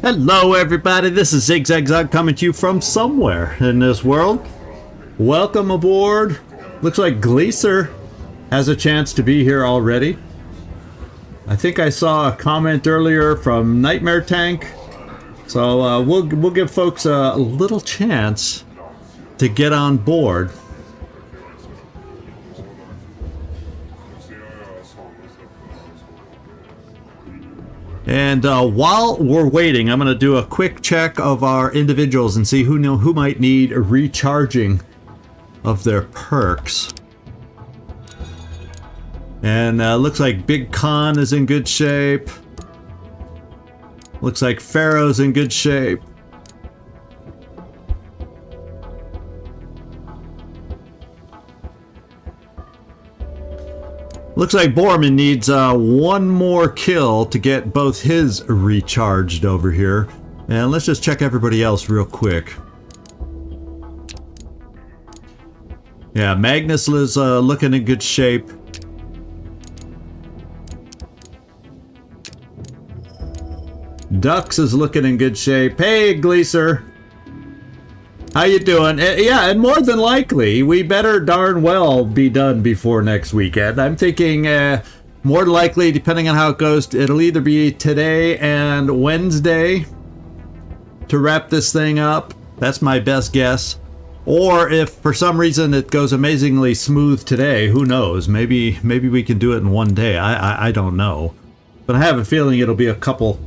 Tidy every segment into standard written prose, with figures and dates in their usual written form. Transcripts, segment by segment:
Hello everybody, this is Zigzag coming to you from somewhere in this world. Welcome aboard. Looks like Gleaser has a chance to be here already. I think I saw a comment earlier from Nightmare Tank. So we'll give folks a little chance to get on board. And while we're waiting, I'm going to do a quick check of our individuals and see who might need a recharging of their perks. And looks like Big Con is in good shape. Looks like Pharaoh's in good shape. Looks like Borman needs one more kill to get both his recharged over here. And let's just check everybody else real quick. Yeah, Magnus is looking in good shape. Dux is looking in good shape. Hey, Gleaser. How you doing? Yeah, and more than likely, we better darn well be done before next weekend. I'm thinking more than likely, depending on how it goes, it'll either be today and Wednesday to wrap this thing up. That's my best guess. Or if for some reason it goes amazingly smooth today, who knows? Maybe we can do it in one day. I don't know. But I have a feeling it'll be a couple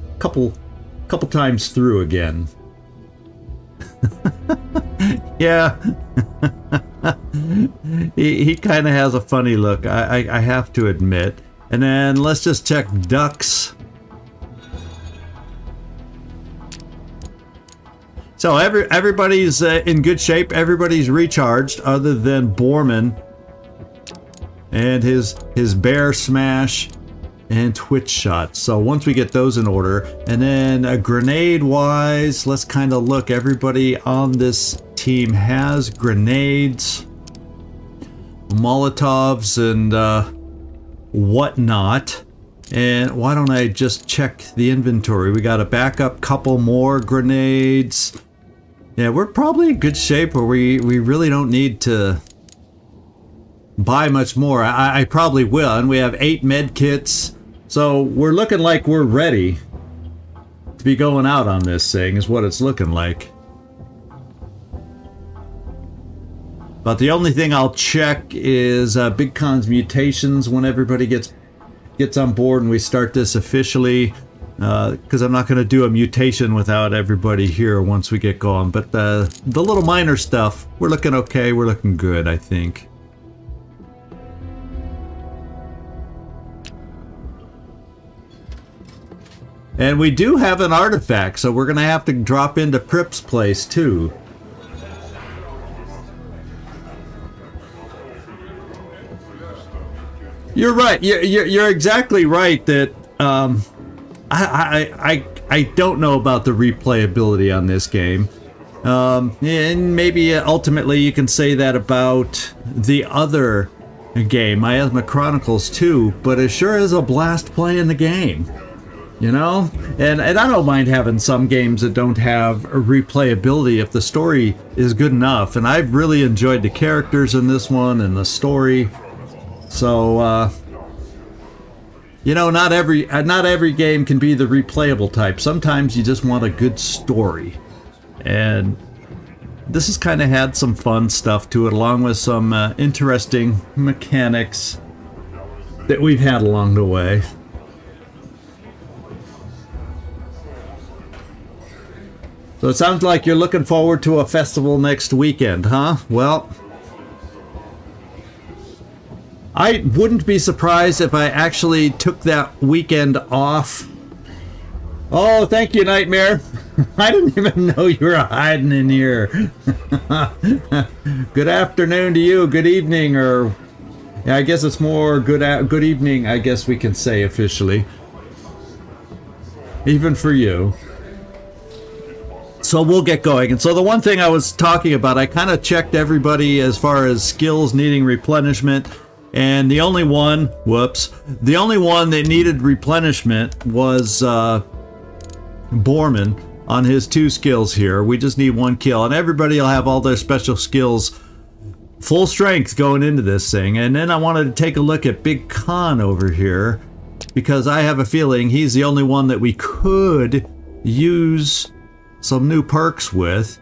times through again. Yeah. he kind of has a funny look, I have to admit. And then let's just check Ducks. So everybody's in good shape. Everybody's recharged other than Borman and his bear smash and twitch shot. So once we get those in order, and then grenade wise, let's kind of look. Everybody on this team has grenades, Molotovs, and whatnot. And why don't I just check the inventory? We got a backup couple more grenades. Yeah, we're probably in good shape where we really don't need to buy much more. I probably will. And we have 8 med kits. So we're looking like we're ready to be going out on this thing, is what it's looking like. But the only thing I'll check is Big Con's mutations when everybody gets on board and we start this officially. Because I'm not going to do a mutation without everybody here once we get going. But the little minor stuff, we're looking okay. We're looking good, I think. And we do have an artifact, so we're going to have to drop into Pripp's place too. You're right. You're exactly right that I don't know about the replayability on this game. And maybe ultimately you can say that about the other game, Miasma Chronicles 2, but it sure is a blast playing the game. You know? And I don't mind having some games that don't have a replayability if the story is good enough. And I've really enjoyed the characters in this one and the story. So, you know, not every game can be the replayable type. Sometimes you just want a good story. And this has kind of had some fun stuff to it, along with some interesting mechanics that we've had along the way. So it sounds like you're looking forward to a festival next weekend, huh? Well, I wouldn't be surprised if I actually took that weekend off. Oh, thank you, Nightmare. I didn't even know you were hiding in here. Good afternoon to you, good evening, or yeah, I guess it's more good evening, I guess we can say officially. Even for you. So we'll get going. And so the one thing I was talking about, I kind of checked everybody as far as skills needing replenishment. And the only one that needed replenishment was Borman on his 2 skills here. We just need 1 kill, and everybody will have all their special skills full strength going into this thing. And then I wanted to take a look at Big Con over here, because I have a feeling he's the only one that we could use some new perks with.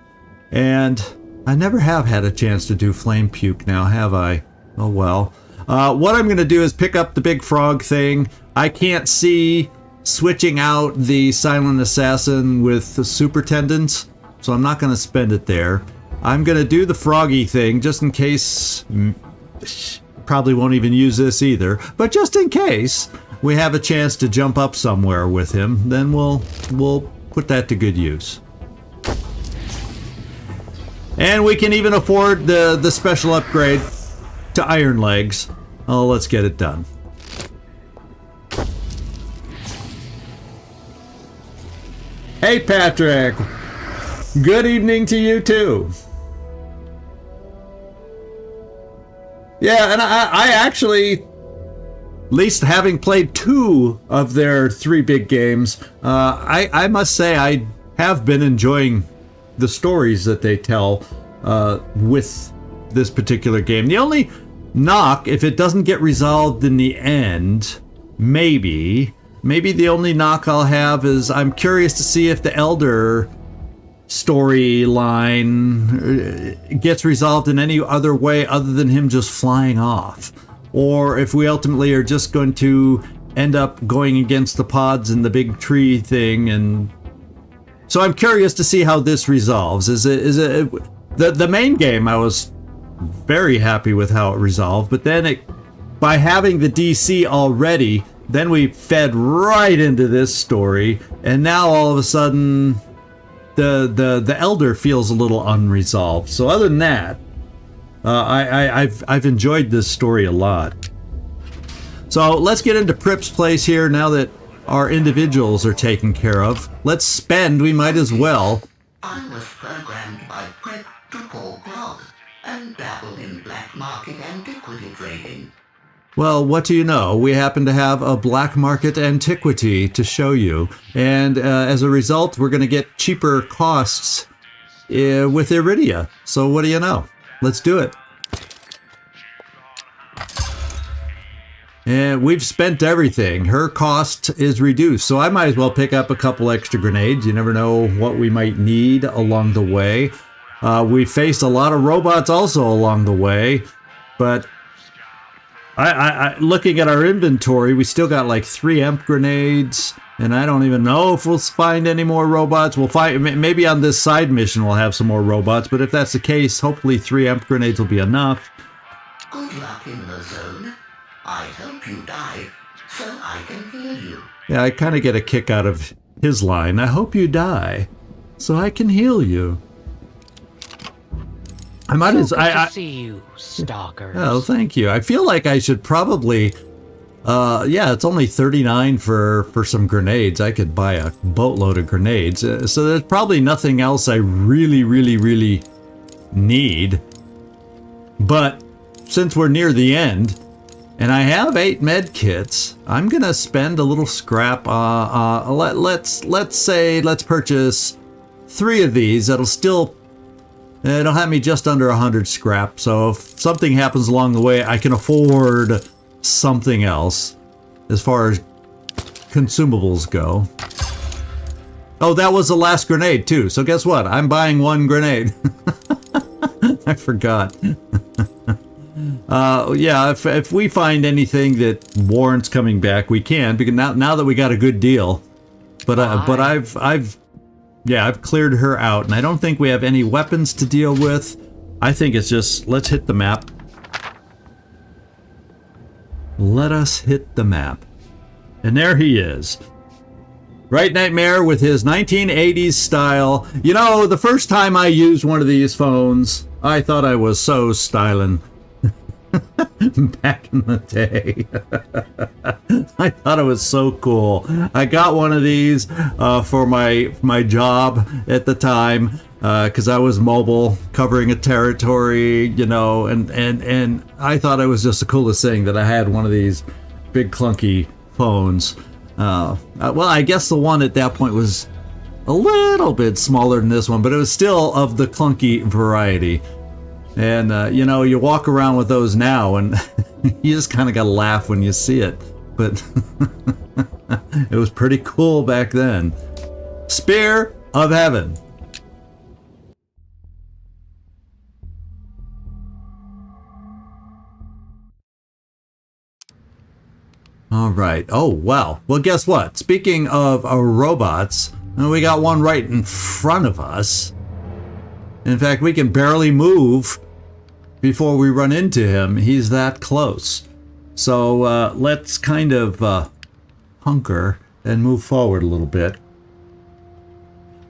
And I never have had a chance to do Flame Puke now, have I? Oh well. What I'm going to do is pick up the big frog thing. I can't see switching out the Silent Assassin with the Super Tendons, so I'm not going to spend it there. I'm going to do the froggy thing just in case. Probably won't even use this either, but just in case we have a chance to jump up somewhere with him, then we'll put that to good use. And we can even afford the special upgrade to Iron Legs. Oh, let's get it done. Hey, Patrick. Good evening to you, too. Yeah, and I actually, at least having played 2 of their 3 big games, I must say I have been enjoying the stories that they tell with this particular game. The only knock, if it doesn't get resolved in the end, maybe the only knock I'll have is I'm curious to see if the Elder storyline gets resolved in any other way other than him just flying off, or if we ultimately are just going to end up going against the pods and the big tree thing. And so I'm curious to see how this resolves. Is it the main game? I was very happy with how it resolved, but then by having the DC already, then we fed right into this story, and now all of a sudden the Elder feels a little unresolved. So other than that, I've enjoyed this story a lot. So let's get into Pripp's place here now that our individuals are taken care of. Let's spend, we might as well. I was programmed by Pripp to pull cloth and dabble in black market antiquity trading. Well, what do you know? We happen to have a black market antiquity to show you. And as a result, we're going to get cheaper costs with Iridia. So what do you know? Let's do it. And we've spent everything. Her cost is reduced. So I might as well pick up a couple extra grenades. You never know what we might need along the way. We faced a lot of robots also along the way. But I looking at our inventory, we still got like 3 EMP grenades, and I don't even know if we'll find any more robots. We'll find, maybe on this side mission we'll have some more robots, but if that's the case, hopefully 3 EMP grenades will be enough. Good luck in the zone. I hope you die, so I can heal you. Yeah, I kind of get a kick out of his line. I hope you die, so I can heal you. I might as I see you, stalkers. Oh, thank you. I feel like I should probably yeah, it's only 39 for some grenades. I could buy a boatload of grenades. So there's probably nothing else I really need. But since we're near the end and I have 8 med kits, I'm going to spend a little scrap. Let's purchase 3 of these. That'll still it'll have me just under 100 scrap, so if something happens along the way, I can afford something else as far as consumables go. Oh, that was the last grenade too, so guess what? I'm buying 1 grenade. I forgot. Yeah, if we find anything that warrants coming back, we can, because now that we got a good deal. But I've cleared her out, and I don't think we have any weapons to deal with. I think it's just, let's hit the map. Let us hit the map. And there he is. Right Nightmare with his 1980s style. You know, the first time I used one of these phones, I thought I was so styling. Back in the day. I thought it was so cool. I got one of these for my job at the time because I was mobile, covering a territory, you know, and I thought it was just the coolest thing that I had one of these big clunky phones. Well, I guess the one at that point was a little bit smaller than this one, but it was still of the clunky variety. And, you know, you walk around with those now and you just kind of got to laugh when you see it. But it was pretty cool back then. Spear of Heaven. All right. Oh, wow. Well, guess what? Speaking of robots, we got one right in front of us. In fact, we can barely move before we run into him. He's that close. So let's kind of hunker and move forward a little bit.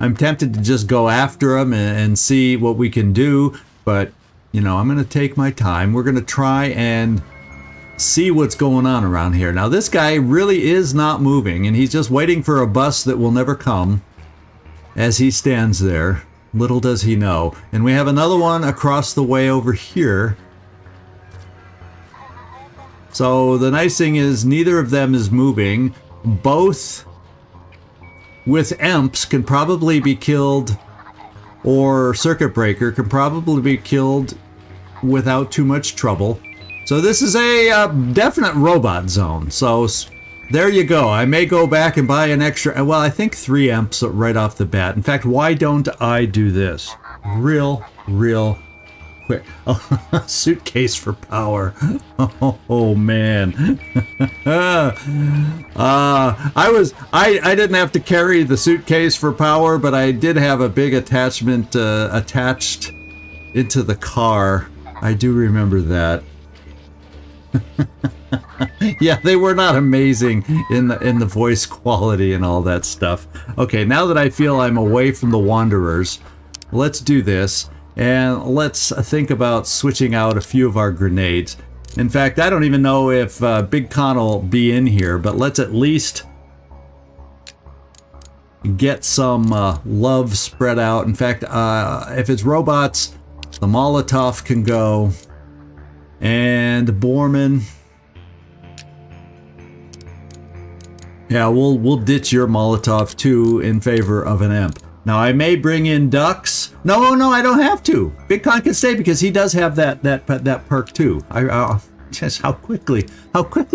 I'm tempted to just go after him and see what we can do, but, you know, I'm going to take my time. We're going to try and see what's going on around here. Now, this guy really is not moving, and he's just waiting for a bus that will never come as he stands there. Little does he know. And we have another one across the way over here. So the nice thing is neither of them is moving. Both with EMPs can probably be killed, or Circuit Breaker can probably be killed without too much trouble. So this is a definite robot zone. So there you go. I may go back and buy an extra, well, I think 3 EMPs right off the bat. In fact, why don't I do this real quick? Oh, suitcase for power. Oh man. I didn't have to carry the suitcase for power, but I did have a big attachment attached into the car. I do remember that. Yeah, they were not amazing in the voice quality and all that stuff. Okay, now that I feel I'm away from the Wanderers, let's do this, and let's think about switching out a few of our grenades. In fact, I don't even know if Big Con will be in here, but let's at least get some love spread out. In fact, if it's robots, the Molotov can go. And Borman, yeah, we'll ditch your Molotov too in favor of an EMP. Now I may bring in ducks. No, I don't have to. Big Con can stay because he does have that perk too. Just how quickly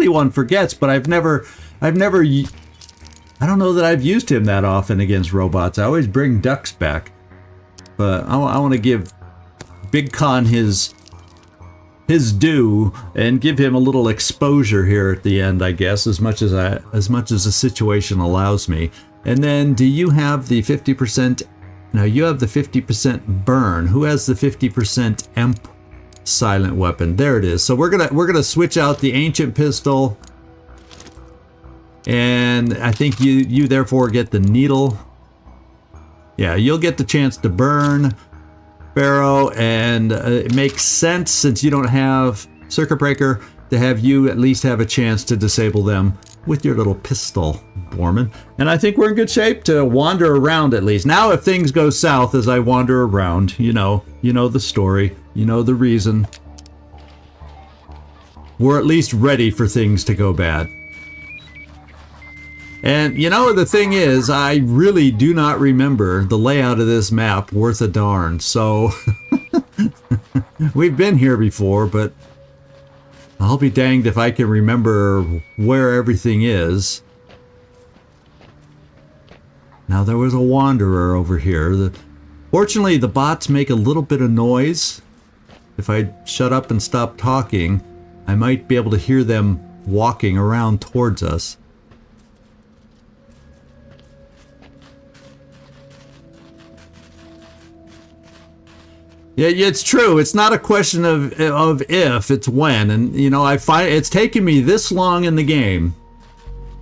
one forgets. But I've never. I don't know that I've used him that often against robots. I always bring ducks back. But I want to give Big Con his due and give him a little exposure here at the end, I guess, as much as the situation allows me. And then, do you have the 50%? No, you have the 50% burn. Who has the 50% EMP silent weapon? There it is. So we're gonna switch out the ancient pistol, and I think you therefore get the needle. Yeah, you'll get the chance to burn Pharaoh, and it makes sense since you don't have Circuit Breaker to have you at least have a chance to disable them with your little pistol, Borman. And I think we're in good shape to wander around at least. Now if things go south as I wander around, you know the story, you know the reason. We're at least ready for things to go bad. And you know, the thing is, I really do not remember the layout of this map worth a darn. So we've been here before, but I'll be danged if I can remember where everything is. Now there was a wanderer over here. Fortunately, the bots make a little bit of noise. If I shut up and stop talking, I might be able to hear them walking around towards us. Yeah, it's true. It's not a question of if, it's when. And you know, I find it's taken me this long in the game,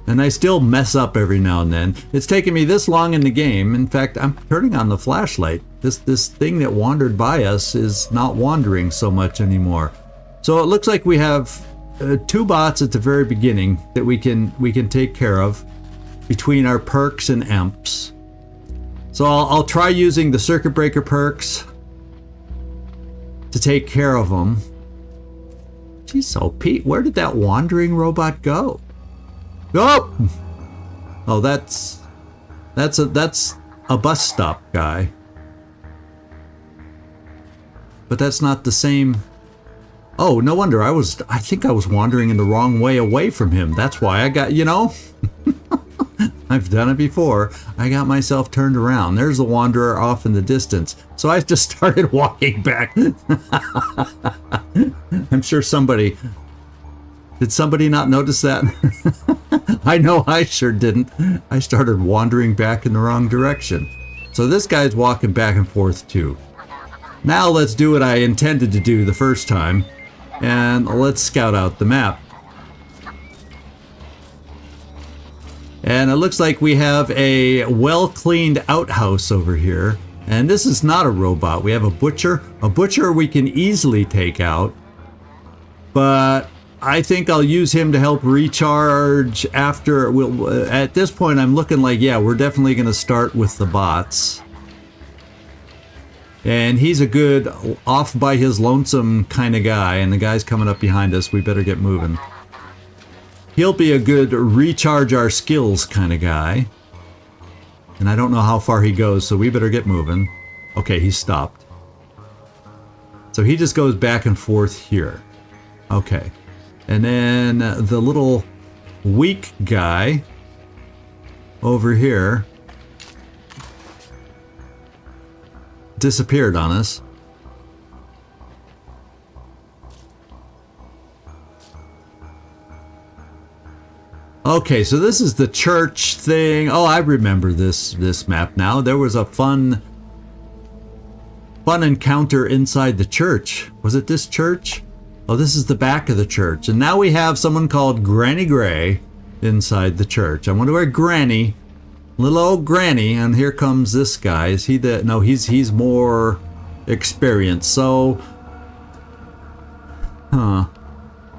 and I still mess up every now and then. It's taken me this long in the game. In fact, I'm turning on the flashlight. This thing that wandered by us is not wandering so much anymore. So it looks like we have 2 bots at the very beginning that we can take care of between our perks and EMPs. So I'll try using the Circuit Breaker perks to take care of them. Geez, so Pete, where did that wandering robot go? Oh, that's a bus stop guy. But that's not the same. Oh, no wonder. I think I was wandering in the wrong way away from him. That's why I got, you know. I've done it before. I got myself turned around. There's the wanderer off in the distance. So I just started walking back. I'm sure somebody... Did somebody not notice that? I know I sure didn't. I started wandering back in the wrong direction. So this guy's walking back and forth too. Now let's do what I intended to do the first time. And let's scout out the map. And it looks like we have a well-cleaned outhouse over here. And this is not a robot. We have a butcher. A butcher we can easily take out. But I think I'll use him to help recharge after. At this point, I'm looking like, yeah, we're definitely going to start with the bots. And he's a good off by his lonesome kind of guy. And the guy's coming up behind us. We better get moving. He'll be a good recharge our skills kind of guy. And I don't know how far he goes, so we better get moving. Okay, he stopped. So he just goes back and forth here. Okay. And then the little weak guy over here disappeared on us. Okay, so this is the church thing. Oh, I remember this map now. There was a fun encounter inside the church. Was it this church? Oh, this is the back of the church. And now we have someone called Granny Gray inside the church. I wonder where Granny, little old Granny, and here comes this guy. Is he the, no, he's more experienced. So, oh,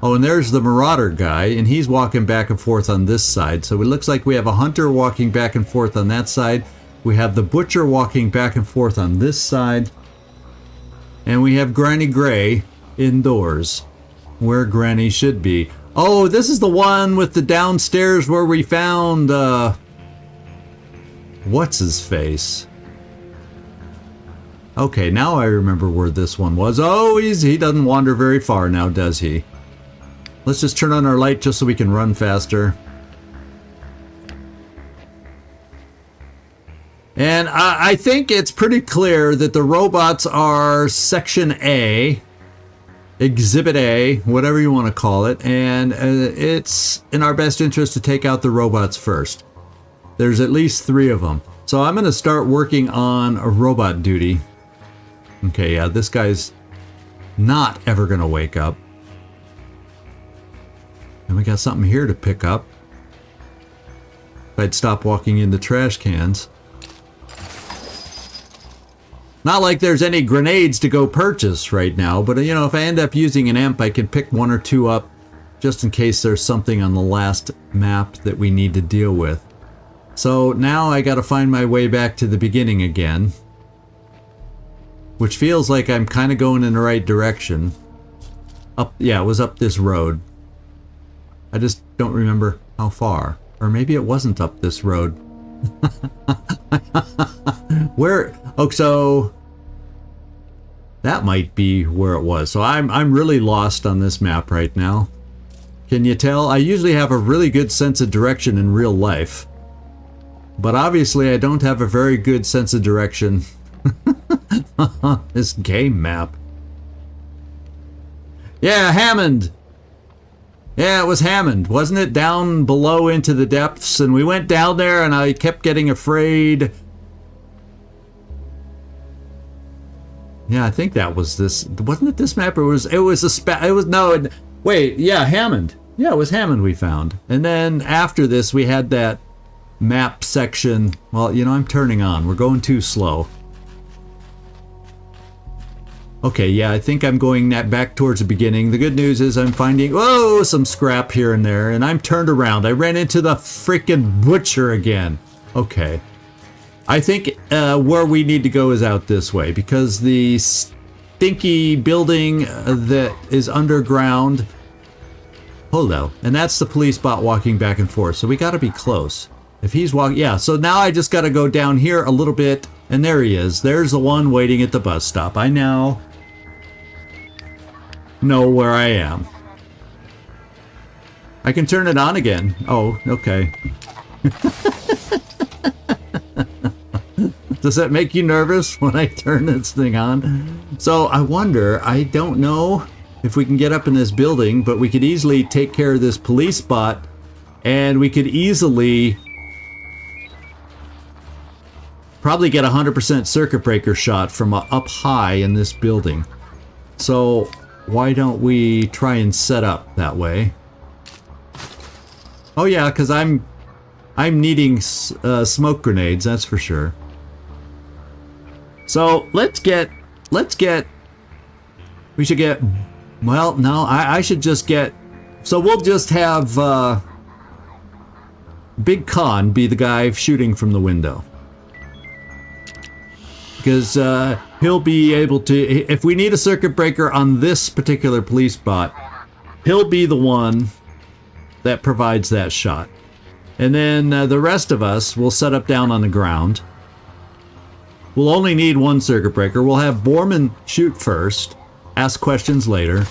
and there's the Marauder guy, and he's walking back and forth on this side. So it looks like we have a hunter walking back and forth on that side. We have the butcher walking back and forth on this side. And we have Granny Gray indoors, where Granny should be. Oh, this is the one with the downstairs where we found, what's his face? Okay, now I remember where this one was. Oh, he doesn't wander very far now, does he? Let's just turn on our light just so we can run faster. And I think it's pretty clear that the robots are Section A, Exhibit A, whatever you want to call it, and it's in our best interest to take out the robots first. There's at least 3 of them. So I'm going to start working on a robot duty. Okay, yeah, this guy's not ever going to wake up. And we got something here to pick up. If I'd stop walking into trash cans. Not like there's any grenades to go purchase right now, but you know, if I end up using an amp, I can pick 1 or 2 up just in case there's something on the last map that we need to deal with. So now I got to find my way back to the beginning again, which feels like I'm kind of going in the right direction. Up, yeah, it was up this road. I just don't remember how far. Or maybe it wasn't up this road. Where? Oh, so that might be where it was. So I'm really lost on this map right now. Can you tell? I usually have a really good sense of direction in real life. But obviously I don't have a very good sense of direction. This game map. Yeah, Hammond. Yeah, it was Hammond, wasn't it? Down below into the depths, and we went down there and I kept getting afraid. Yeah, I think that was this. Wasn't it this map? Or wait, yeah, Hammond. Yeah, it was Hammond we found. And then after this, we had that map section. Well, you know, I'm turning on. We're going too slow. Okay, yeah, I think I'm going back towards the beginning. The good news is I'm finding, whoa, some scrap here and there, and I'm turned around. I ran into the freaking butcher again. Okay. I think where we need to go is out this way, because the stinky building that is underground... Hold on. And that's the police bot walking back and forth, so we gotta be close. If he's walking, yeah, so now I just got to go down here a little bit, and there he is. There's the one waiting at the bus stop. I now know where I am. I can turn it on again. Oh, okay. Does that make you nervous when I turn this thing on? So I wonder, I don't know if we can get up in this building, but we could easily take care of this police bot, and we could easily probably get a 100% circuit breaker shot from up high in this building. So why don't we try and set up that way? Oh yeah, because I'm needing smoke grenades, that's for sure. So we should get, well, no, I should just get, so we'll just have Big Con be the guy shooting from the window. Because he'll be able to, if we need a circuit breaker on this particular police bot, he'll be the one that provides that shot. And then the rest of us will set up down on the ground. We'll only need one circuit breaker. We'll have Borman shoot first, ask questions later.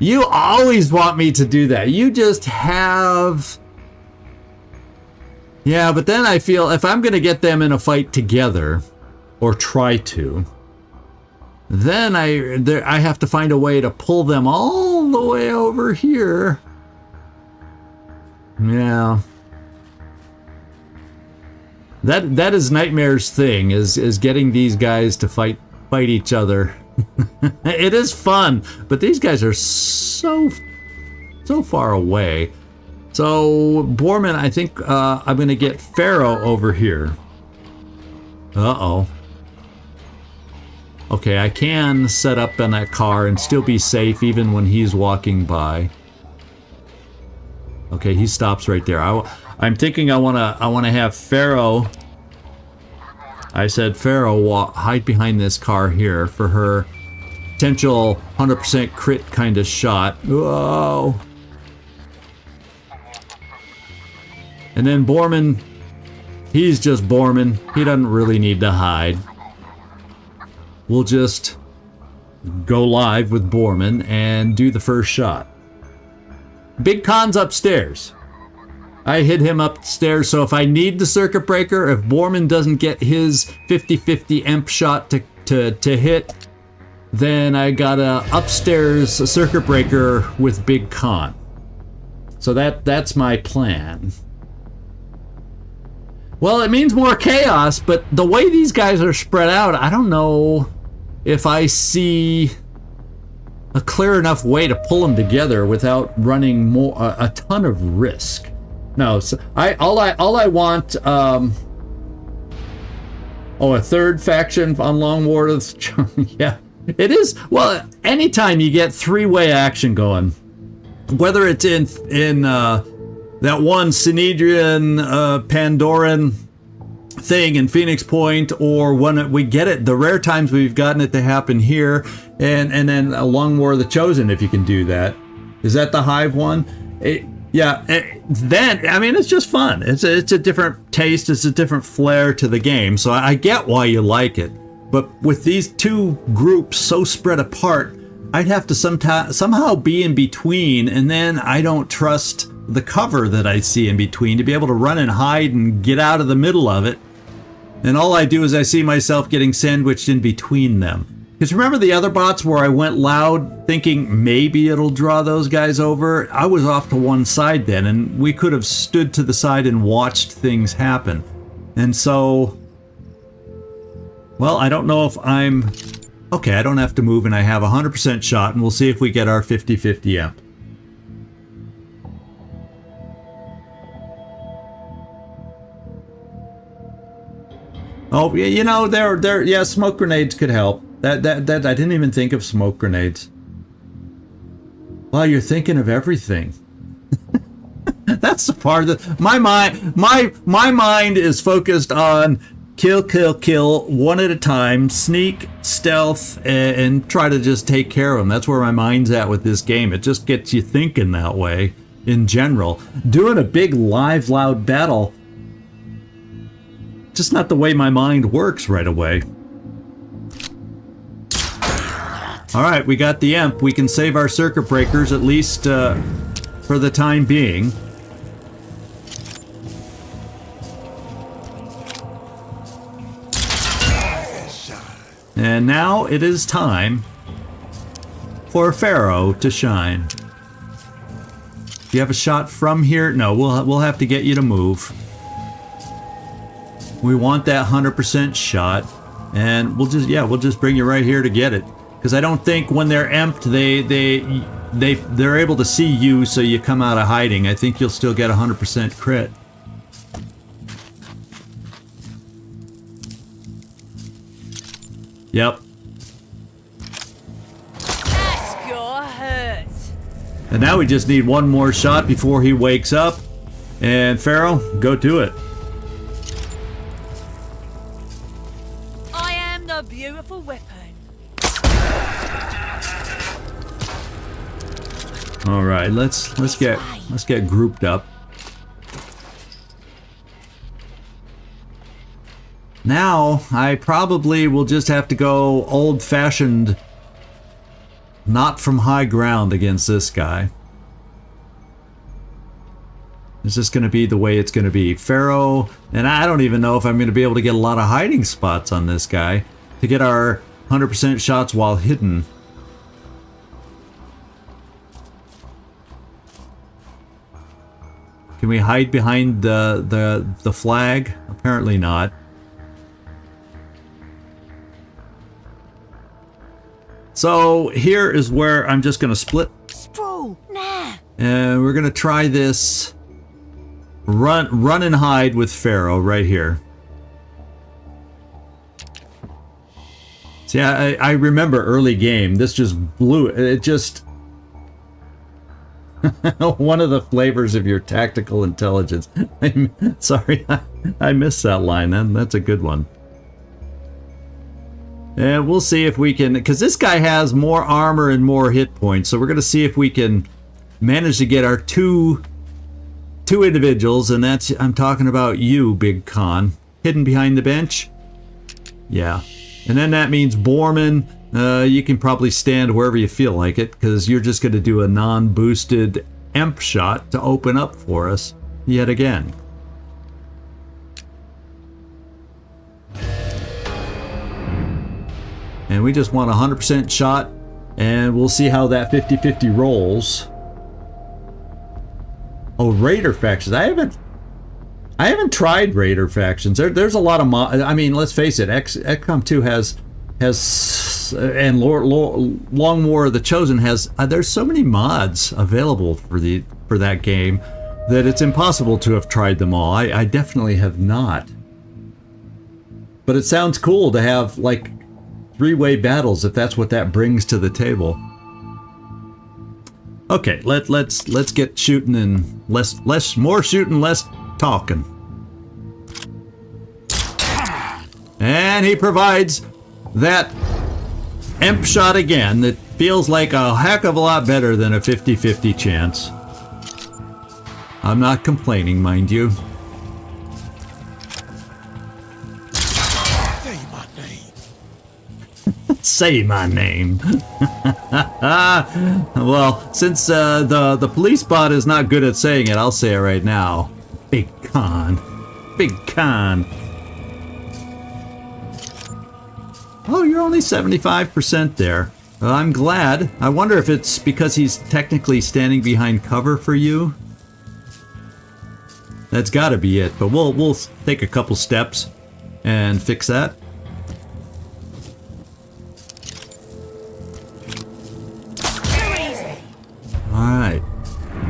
You always want me to do that. You just have... Yeah, but then I feel if I'm going to get them in a fight together, or try to, then I have to find a way to pull them all the way over here. Yeah. That is Nightmare's thing, is getting these guys to fight each other. It is fun, but these guys are so far away. So Borman, I think I'm gonna get Pharaoh over here. Uh-oh. Okay, I can set up in that car and still be safe even when he's walking by. Okay, he stops right there. I'm thinking I wanna have Pharaoh. I said Pharaoh hide behind this car here for her potential 100% crit kind of shot. Whoa. And then Borman, he's just Borman. He doesn't really need to hide. We'll just go live with Borman and do the first shot. Big Con's upstairs. I hit him upstairs, so if I need the circuit breaker, if Borman doesn't get his 50-50 emp shot to hit, then I got a upstairs circuit breaker with Big Con. So that's my plan. Well, it means more chaos, but the way these guys are spread out, I don't know if I see a clear enough way to pull them together without running a ton of risk. No, so all I want. Oh, a third faction on Long War of the yeah, it is. Well, anytime you get three-way action going, whether it's in that one Synedrian Pandoran thing in Phoenix Point, or when we get it, the rare times we've gotten it to happen here, and then a Long War of the Chosen, if you can do that. Is that the Hive one? Then, I mean, it's just fun. It's a different taste, it's a different flair to the game, so I get why you like it. But with these two groups so spread apart, I'd have to somehow be in between, and then I don't trust the cover that I see in between to be able to run and hide and get out of the middle of it. And all I do is I see myself getting sandwiched in between them. Because remember the other bots where I went loud thinking maybe it'll draw those guys over? I was off to one side then, and we could have stood to the side and watched things happen. And so, well, I don't know if I'm... Okay, I don't have to move and I have a 100% shot, and we'll see if we get our 50-50 amp. Oh, you know, yeah, smoke grenades could help. That I didn't even think of smoke grenades. Well, you're thinking of everything. That's the part that my mind is focused on kill, kill, kill, one at a time, sneak, stealth, and try to just take care of them. That's where my mind's at with this game. It just gets you thinking that way in general. Doing a big live, loud battle, just not the way my mind works right away. Alright, we got the Imp. We can save our circuit breakers, at least for the time being. And now it is time for Pharaoh to shine. Do you have a shot from here? No, we'll have to get you to move. We want that 100% shot, and we'll just bring you right here to get it. Because I don't think when they're empty, they're able to see you, so you come out of hiding. I think you'll still get 100% crit. Yep. That's your hurt. And now we just need one more shot before he wakes up. And Pharaoh, go do it. I am the beautiful weapon. All right, let's get grouped up. Now, I probably will just have to go old-fashioned, not from high ground against this guy. It's just going to be the way it's going to be. Pharaoh, and I don't even know if I'm going to be able to get a lot of hiding spots on this guy to get our 100% shots while hidden. Can we hide behind the flag? Apparently not. So here is where I'm just going to split. Sprawl, nah. And we're going to try this run and hide with Pharaoh right here. See, I remember early game. This just blew it. It just... One of the flavors of your tactical intelligence. Sorry, I missed that line. That's a good one. And we'll see if we can, because this guy has more armor and more hit points, so we're going to see if we can manage to get our two individuals, and that's, I'm talking about you, Big Con. Hidden behind the bench? Yeah. And then that means Borman, you can probably stand wherever you feel like it, because you're just going to do a non-boosted Emp shot to open up for us yet again. And we just want a 100% shot, and we'll see how that 50-50 rolls. Oh, Raider factions. I haven't tried Raider factions. There's a lot of I mean, let's face it. XCom 2 has and Long War of the Chosen has. There's so many mods available for that game that it's impossible to have tried them all. I definitely have not. But it sounds cool to have like three-way battles if that's what that brings to the table. Okay, let's get shooting and more shooting, less talking. And he provides that Emp shot again that feels like a heck of a lot better than a 50-50 chance. I'm not complaining, mind you. Say my name. Well, since the police bot is not good at saying it, I'll say it right now. Big Con. Big Con. Oh, you're only 75% there. I'm glad. I wonder if it's because he's technically standing behind cover for you. That's got to be it, but we'll take a couple steps and fix that. Alright,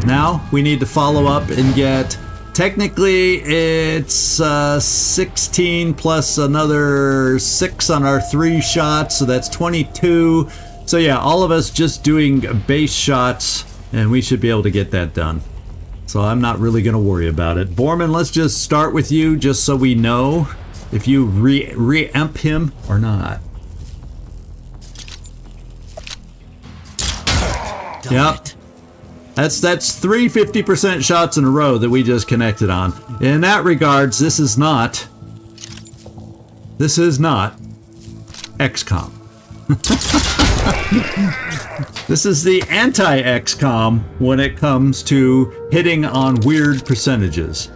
now we need to follow up and get, technically it's 16 plus another 6 on our 3 shots, so that's 22. So yeah, all of us just doing base shots, and we should be able to get that done. So I'm not really going to worry about it. Borman, let's just start with you, just so we know. if you re-emp him or not. Yep. That's 3 50% shots in a row that we just connected on. In that regards, this is not XCom. This is the anti-XCOM when it comes to hitting on weird percentages.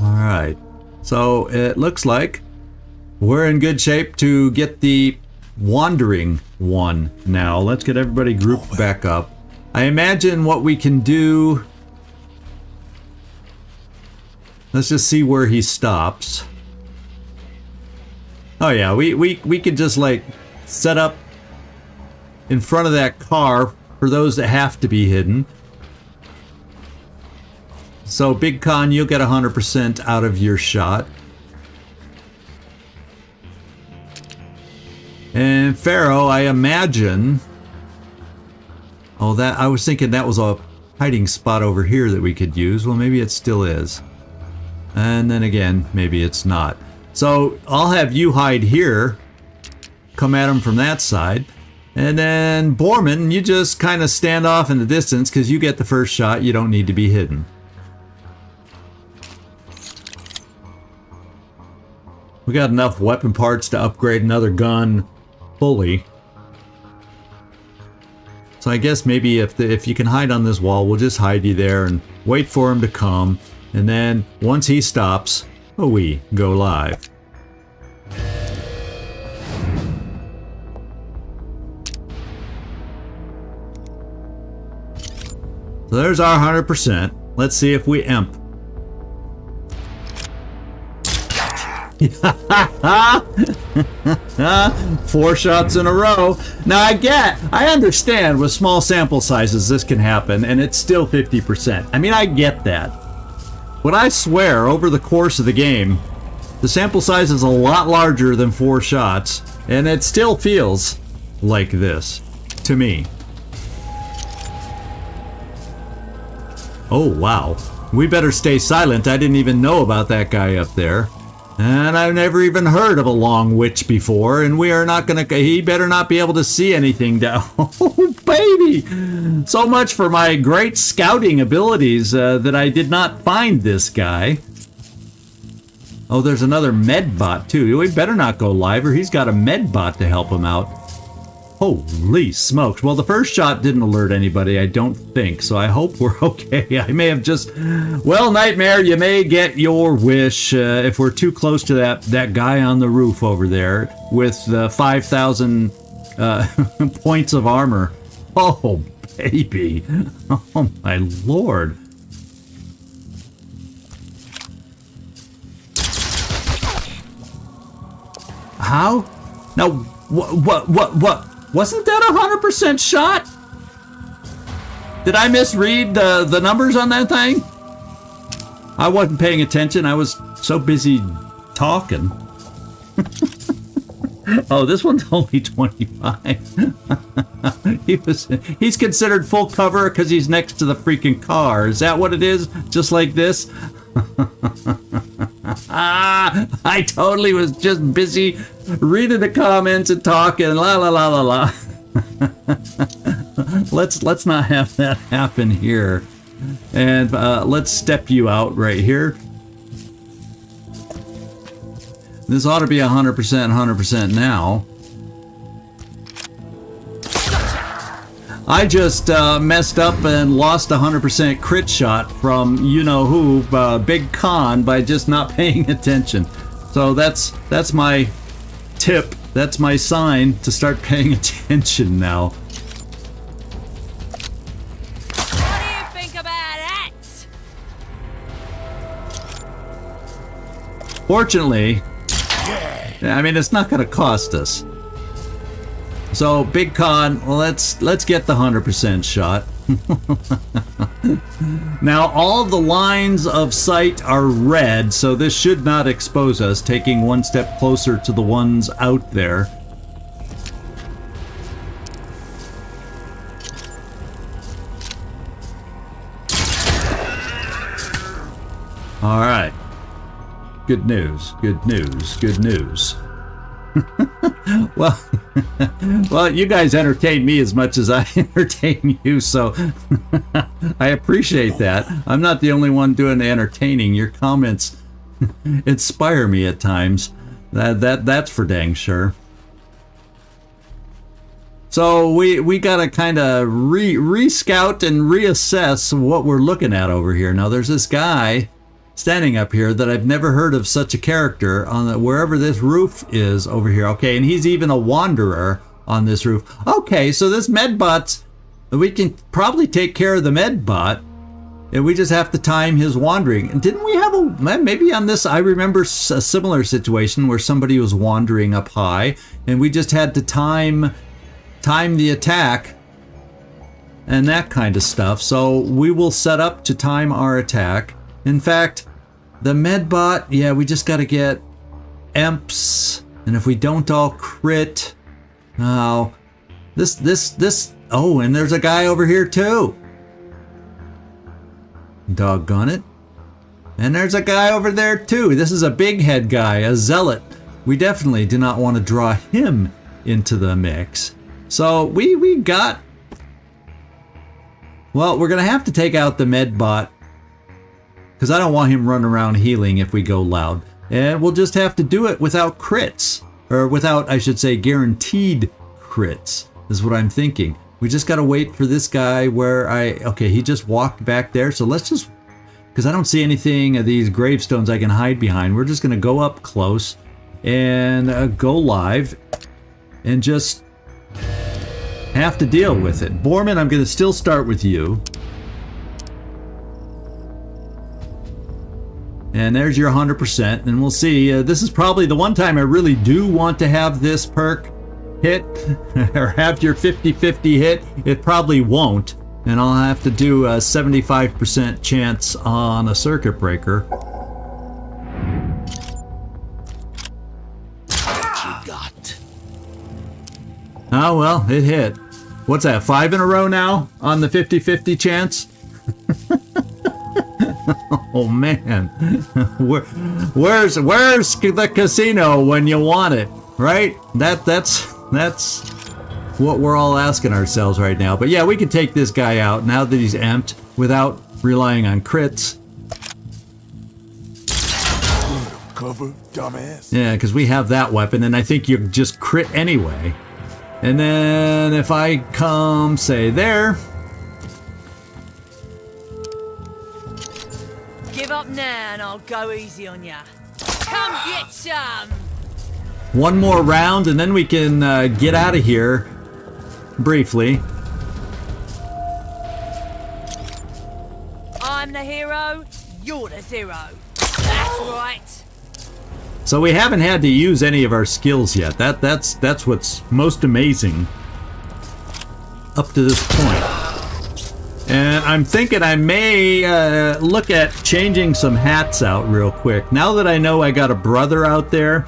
Alright, so it looks like we're in good shape to get the wandering one now. Let's get everybody grouped back up. I imagine what we can do... Let's just see where he stops. Oh yeah, we could just like set up in front of that car for those that have to be hidden. So Big Con, you'll get 100% out of your shot. And Pharaoh, I imagine... Oh, that I was thinking that was a hiding spot over here that we could use. Well, maybe it still is. And then again, maybe it's not. So I'll have you hide here. Come at him from that side. And then Borman, you just kind of stand off in the distance because you get the first shot. You don't need to be hidden. We got enough weapon parts to upgrade another gun fully. So I guess maybe if you can hide on this wall, we'll just hide you there and wait for him to come. And then once he stops, we go live. So there's our 100%. Let's see if we emp. 4 shots in a row. Now I understand with small sample sizes this can happen and it's still 50%. I mean, I get that. But I swear over the course of the game, the sample size is a lot larger than 4 shots and it still feels like this to me. Oh wow. We better stay silent. I didn't even know about that guy up there. And I've never even heard of a long witch before, and we are not gonna... He better not be able to see anything down... Oh, baby! So much for my great scouting abilities that I did not find this guy. Oh, there's another med bot, too. We better not go live, or he's got a med bot to help him out. Holy smokes. Well, the first shot didn't alert anybody, I don't think, so I hope we're okay. I may have just... Well, Nightmare, you may get your wish if we're too close to that guy on the roof over there with the 5,000 points of armor. Oh, baby. Oh, my lord. How? Now, what? Wasn't that a 100% shot? Did I misread the numbers on that thing? I wasn't paying attention. I was so busy talking. Oh, this one's only 25. He's considered full cover because he's next to the freaking car. Is that what it is? Just like this? I totally was just busy reading the comments and talking. La la la la la. Let's not have that happen here. And let's step you out right here. This ought to be 100% now. I just messed up and lost 100% crit shot from you-know-who, Big Con, by just not paying attention. So that's my tip. That's my sign to start paying attention now. What do you think about that? Fortunately, I mean, it's not going to cost us. So, Big Con, let's get the 100% shot. Now, all the lines of sight are red, so this should not expose us, taking one step closer to the ones out there. All right. Good news, good news, good news. Well, well, you guys entertain me as much as I entertain you, so I appreciate that. I'm not the only one doing the entertaining. Your comments inspire me at times. That's for dang sure. So we gotta kind of re-scout and reassess what we're looking at over here. Now there's this guy standing up here that I've never heard of such a character on wherever this roof is over here. Okay, and he's even a wanderer on this roof. Okay, so this medbot, we can probably take care of the medbot, and we just have to time his wandering. And didn't we have maybe on this, I remember a similar situation where somebody was wandering up high, and we just had to time the attack and that kind of stuff. So we will set up to time our attack. In fact, the medbot, yeah, we just got to get EMPs, and if we don't all crit, oh, oh, and there's a guy over here too. Doggone it. And there's a guy over there too. This is a big head guy, a zealot. We definitely do not want to draw him into the mix. So we got, well, we're going to have to take out the medbot, because I don't want him running around healing if we go loud. And we'll just have to do it without crits. Or without, I should say, guaranteed crits, is what I'm thinking. We just got to wait for this guy where okay, he just walked back there. So let's just, because I don't see anything of these gravestones I can hide behind. We're just going to go up close and go live and just have to deal with it. Borman, I'm going to still start with you. And there's your 100%, and we'll see. This is probably the one time I really do want to have this perk hit, or have your 50-50 hit. It probably won't, and I'll have to do a 75% chance on a circuit breaker. What you got? Oh, well, it hit. What's that, 5 in a row now on the 50-50 chance? Oh man, where's the casino when you want it, right? That's what we're all asking ourselves right now. But yeah, we can take this guy out now that he's amped without relying on crits. Cover, dumbass. Yeah, because we have that weapon, and I think you just crit anyway. And then if I come, say, there. Give up now and I'll go easy on ya. Come get some! One more round, and then we can get out of here briefly. I'm the hero, you're the zero. That's right. So we haven't had to use any of our skills yet. That's what's most amazing up to this point. And I'm thinking I may look at changing some hats out real quick. Now that I know I got a brother out there.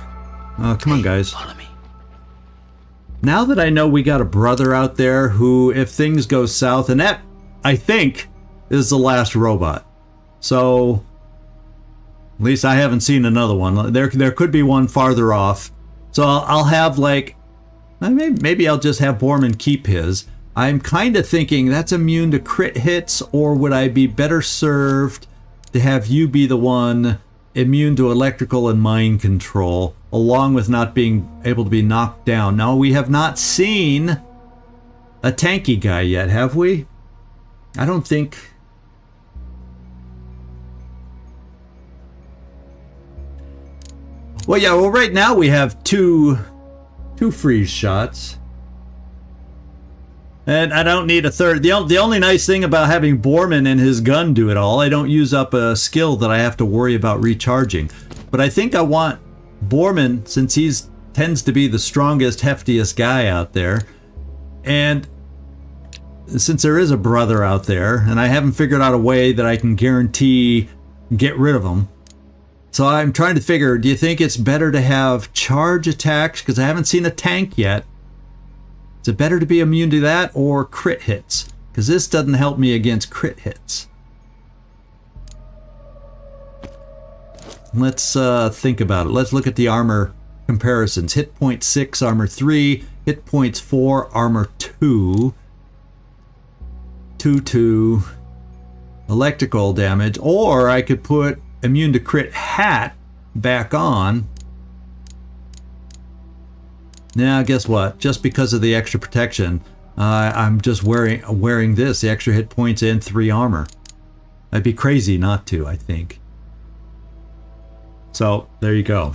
Oh, come on, guys. Follow me. Now that I know we got a brother out there who, if things go south, and that, I think, is the last robot. So, at least I haven't seen another one. There could be one farther off. So I'll have, like, maybe I'll just have Borman keep his. I'm kind of thinking that's immune to crit hits, or would I be better served to have you be the one immune to electrical and mind control, along with not being able to be knocked down? Now, we have not seen a tanky guy yet, have we? I don't think. Well, yeah, well, right now we have two freeze shots. And I don't need a third. The only nice thing about having Borman and his gun do it all, I don't use up a skill that I have to worry about recharging. But I think I want Borman, since he tends to be the strongest, heftiest guy out there. And since there is a brother out there, and I haven't figured out a way that I can guarantee get rid of him. So I'm trying to figure, do you think it's better to have charge attacks? Because I haven't seen a tank yet. Is it better to be immune to that or crit hits? Because this doesn't help me against crit hits. let's think about it. Let's look at the armor comparisons. Hit point 6, armor 3. Hit points 4, armor 2. 2. Electrical damage. Or I could put immune to crit hat back on. Now, guess what? Just because of the extra protection, I'm just wearing this. The extra hit points and 3 armor. I'd be crazy not to, I think. So, there you go.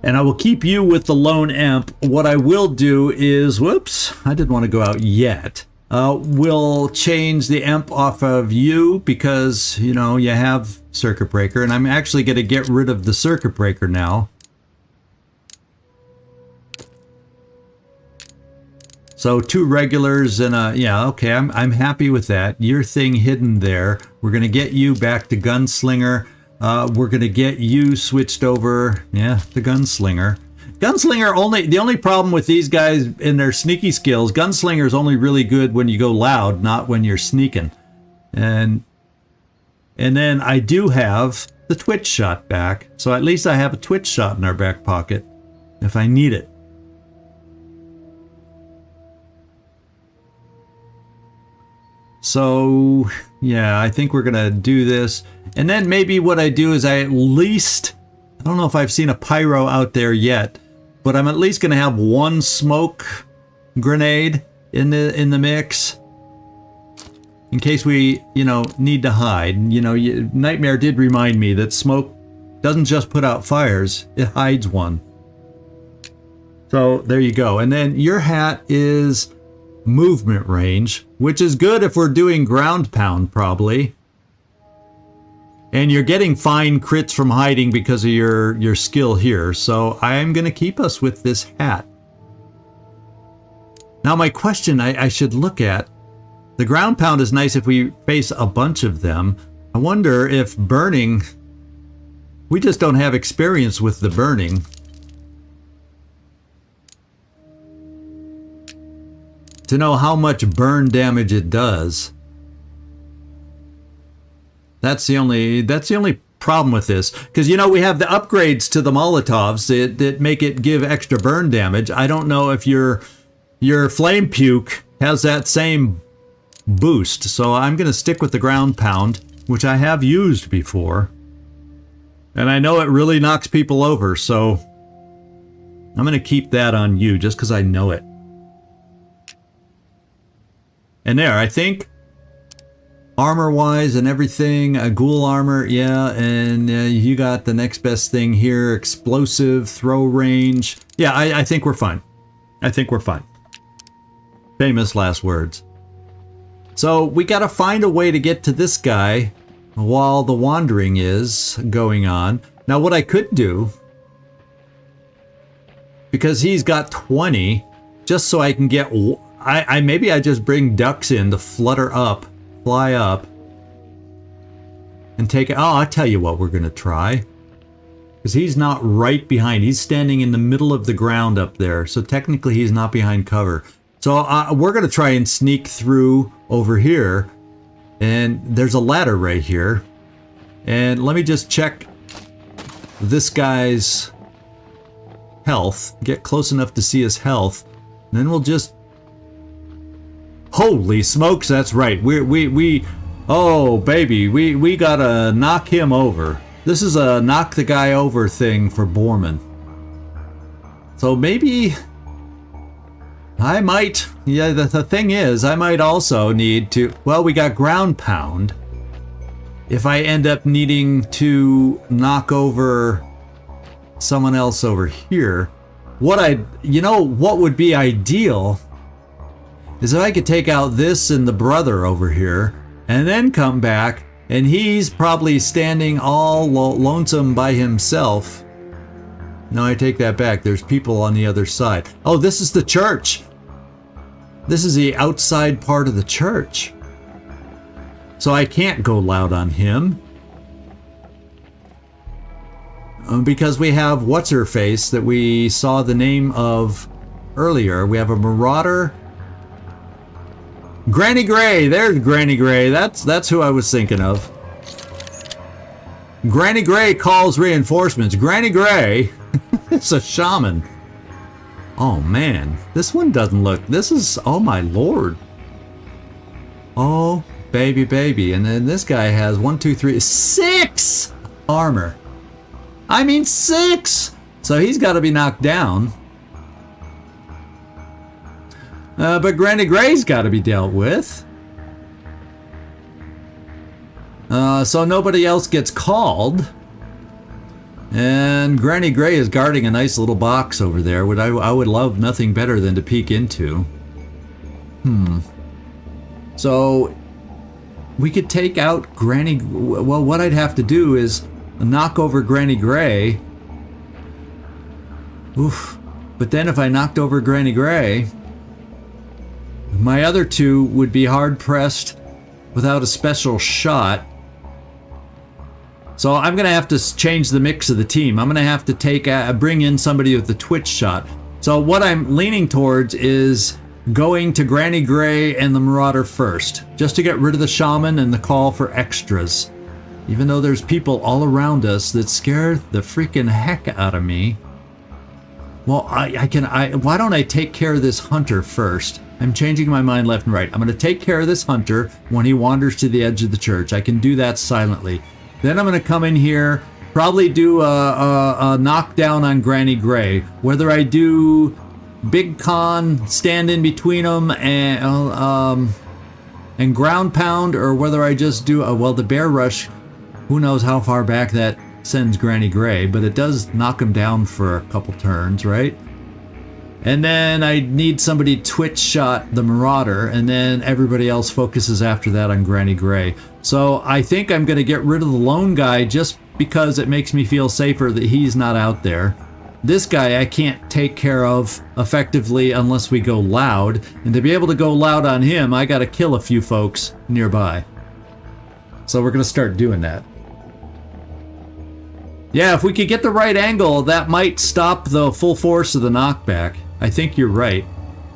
And I will keep you with the lone amp. What I will do is, whoops, I didn't want to go out yet. We'll change the amp off of you because, you know, you have circuit breaker, and I'm actually going to get rid of the circuit breaker now. So 2 regulars and a, yeah, okay, I'm happy with that. Your thing hidden there. We're going to get you back to Gunslinger. We're going to get you switched over, yeah, to Gunslinger. Gunslinger only, the only problem with these guys in their sneaky skills, Gunslinger is only really good when you go loud, not when you're sneaking. And then I do have the twitch shot back. So at least I have a twitch shot in our back pocket if I need it. So, yeah, I think we're going to do this. And then maybe what I do is I at least, I don't know if I've seen a pyro out there yet, but I'm at least going to have 1 smoke grenade in the mix. In case we, you know, need to hide. You know, Nightmare did remind me that smoke doesn't just put out fires, it hides one. So, there you go. And then your hat is movement range, which is good if we're doing ground pound, probably. And you're getting fine crits from hiding because of your skill here. So I'm going to keep us with this hat. Now my question I should look at, the ground pound is nice if we face a bunch of them. I wonder if burning, we just don't have experience with the burning. To know how much burn damage it does. That's the only problem with this. Because, you know, we have the upgrades to the Molotovs that make it give extra burn damage. I don't know if your Flame Puke has that same boost. So I'm going to stick with the ground pound, which I have used before. And I know it really knocks people over. So I'm going to keep that on you just because I know it. And there, I think, armor-wise and everything, ghoul armor, yeah, and you got the next best thing here, explosive, throw range. Yeah, I think we're fine. I think we're fine. Famous last words. So, we gotta find a way to get to this guy while the wandering is going on. Now, what I could do, because he's got 20, just so I can get... maybe I just bring ducks in to flutter up, fly up, and take it. Oh, I'll tell you what we're going to try. Because he's not right behind. He's standing in the middle of the ground up there. So technically he's not behind cover. So we're going to try and sneak through over here. And there's a ladder right here. And let me just check this guy's health. Get close enough to see his health. And then we'll just... Holy smokes, that's right. Oh baby, we gotta knock him over. This is a knock the guy over thing for Borman. So maybe I might, yeah, the thing is, I might also need to, well, we got ground pound. If I end up needing to knock over someone else over here, you know what would be ideal is if I could take out this and the brother over here and then come back and he's probably standing all lonesome by himself. No, I take that back. There's people on the other side. Oh, this is the church. This is the outside part of the church. So I can't go loud on him. Because we have what's-her-face that we saw the name of earlier. We have a marauder. Granny Gray. There's Granny Gray. That's who I was thinking of. Granny Gray calls reinforcements. Granny Gray is a shaman. Oh man, this one doesn't look. This is, oh my lord. Oh baby, baby. And then this guy has 1, 2, 3, 6 armor. I mean 6. So he's got to be knocked down. But Granny Gray's got to be dealt with. So nobody else gets called. And Granny Gray is guarding a nice little box over there, which I would love nothing better than to peek into. So we could take out Granny... Well, what I'd have to do is knock over Granny Gray. Oof. But then if I knocked over Granny Gray, my other two would be hard-pressed without a special shot. So I'm going to have to change the mix of the team. I'm going to have to bring in somebody with the twitch shot. So what I'm leaning towards is going to Granny Gray and the Marauder first, just to get rid of the Shaman and the call for extras. Even though there's people all around us that scare the freaking heck out of me. Well, why don't I take care of this Hunter first? I'm changing my mind left and right. I'm going to take care of this Hunter when he wanders to the edge of the church. I can do that silently. Then I'm going to come in here, probably do a knockdown on Granny Gray. Whether I do Big Con, stand in between them, and ground pound, or whether I just do well, the bear rush. Who knows how far back that sends Granny Gray, but it does knock him down for a couple turns, right? And then I need somebody twitch shot the Marauder, and then everybody else focuses after that on Granny Gray. So I think I'm going to get rid of the lone guy just because it makes me feel safer that he's not out there. This guy I can't take care of effectively unless we go loud, and to be able to go loud on him, I got to kill a few folks nearby. So we're going to start doing that. Yeah, if we could get the right angle, that might stop the full force of the knockback. I think you're right.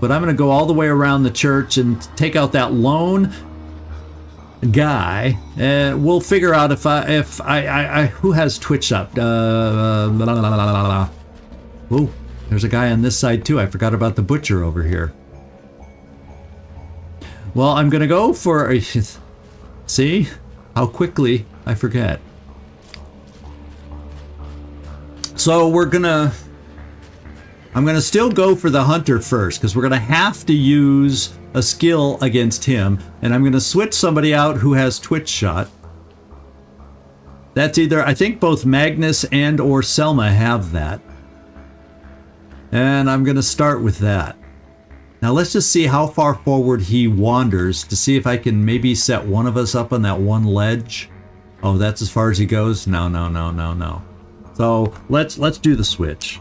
But I'm going to go all the way around the church and take out that lone guy. And we'll figure out if I who has twitch shot? Oh, there's a guy on this side too. I forgot about the butcher over here. Well, I'm going to go for... See? How quickly I forget. So I'm gonna still go for the Hunter first, because we're gonna have to use a skill against him, and I'm gonna switch somebody out who has twitch shot. That's either, I think both Magnus and or Selma have that. And I'm gonna start with that. Now let's just see how far forward he wanders to see if I can maybe set one of us up on that one ledge. Oh, that's as far as he goes? No. So let's do the switch.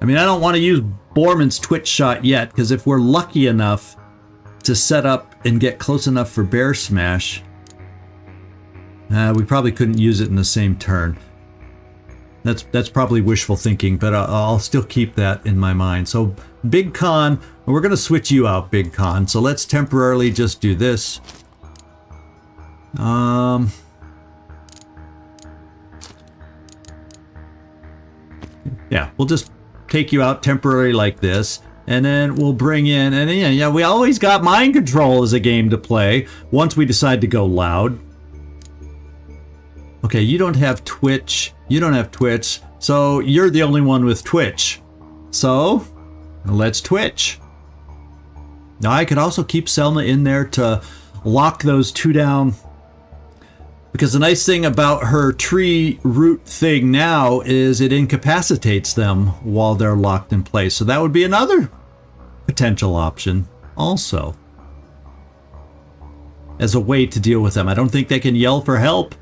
I mean, I don't want to use Borman's twitch shot yet, because if we're lucky enough to set up and get close enough for bear smash, we probably couldn't use it in the same turn. That's probably wishful thinking, but I'll still keep that in my mind. So Big Con, we're going to switch you out, Big Con. So let's temporarily just do this. Yeah, we'll just take you out temporarily like this, and then we'll bring in, and yeah, we always got mind control as a game to play once we decide to go loud. Okay, you don't have Twitch, so you're the only one with Twitch. So, let's Twitch. Now I could also keep Selma in there to lock those two down, because the nice thing about her tree root thing now is it incapacitates them while they're locked in place. So that would be another potential option also, as a way to deal with them. I don't think they can yell for help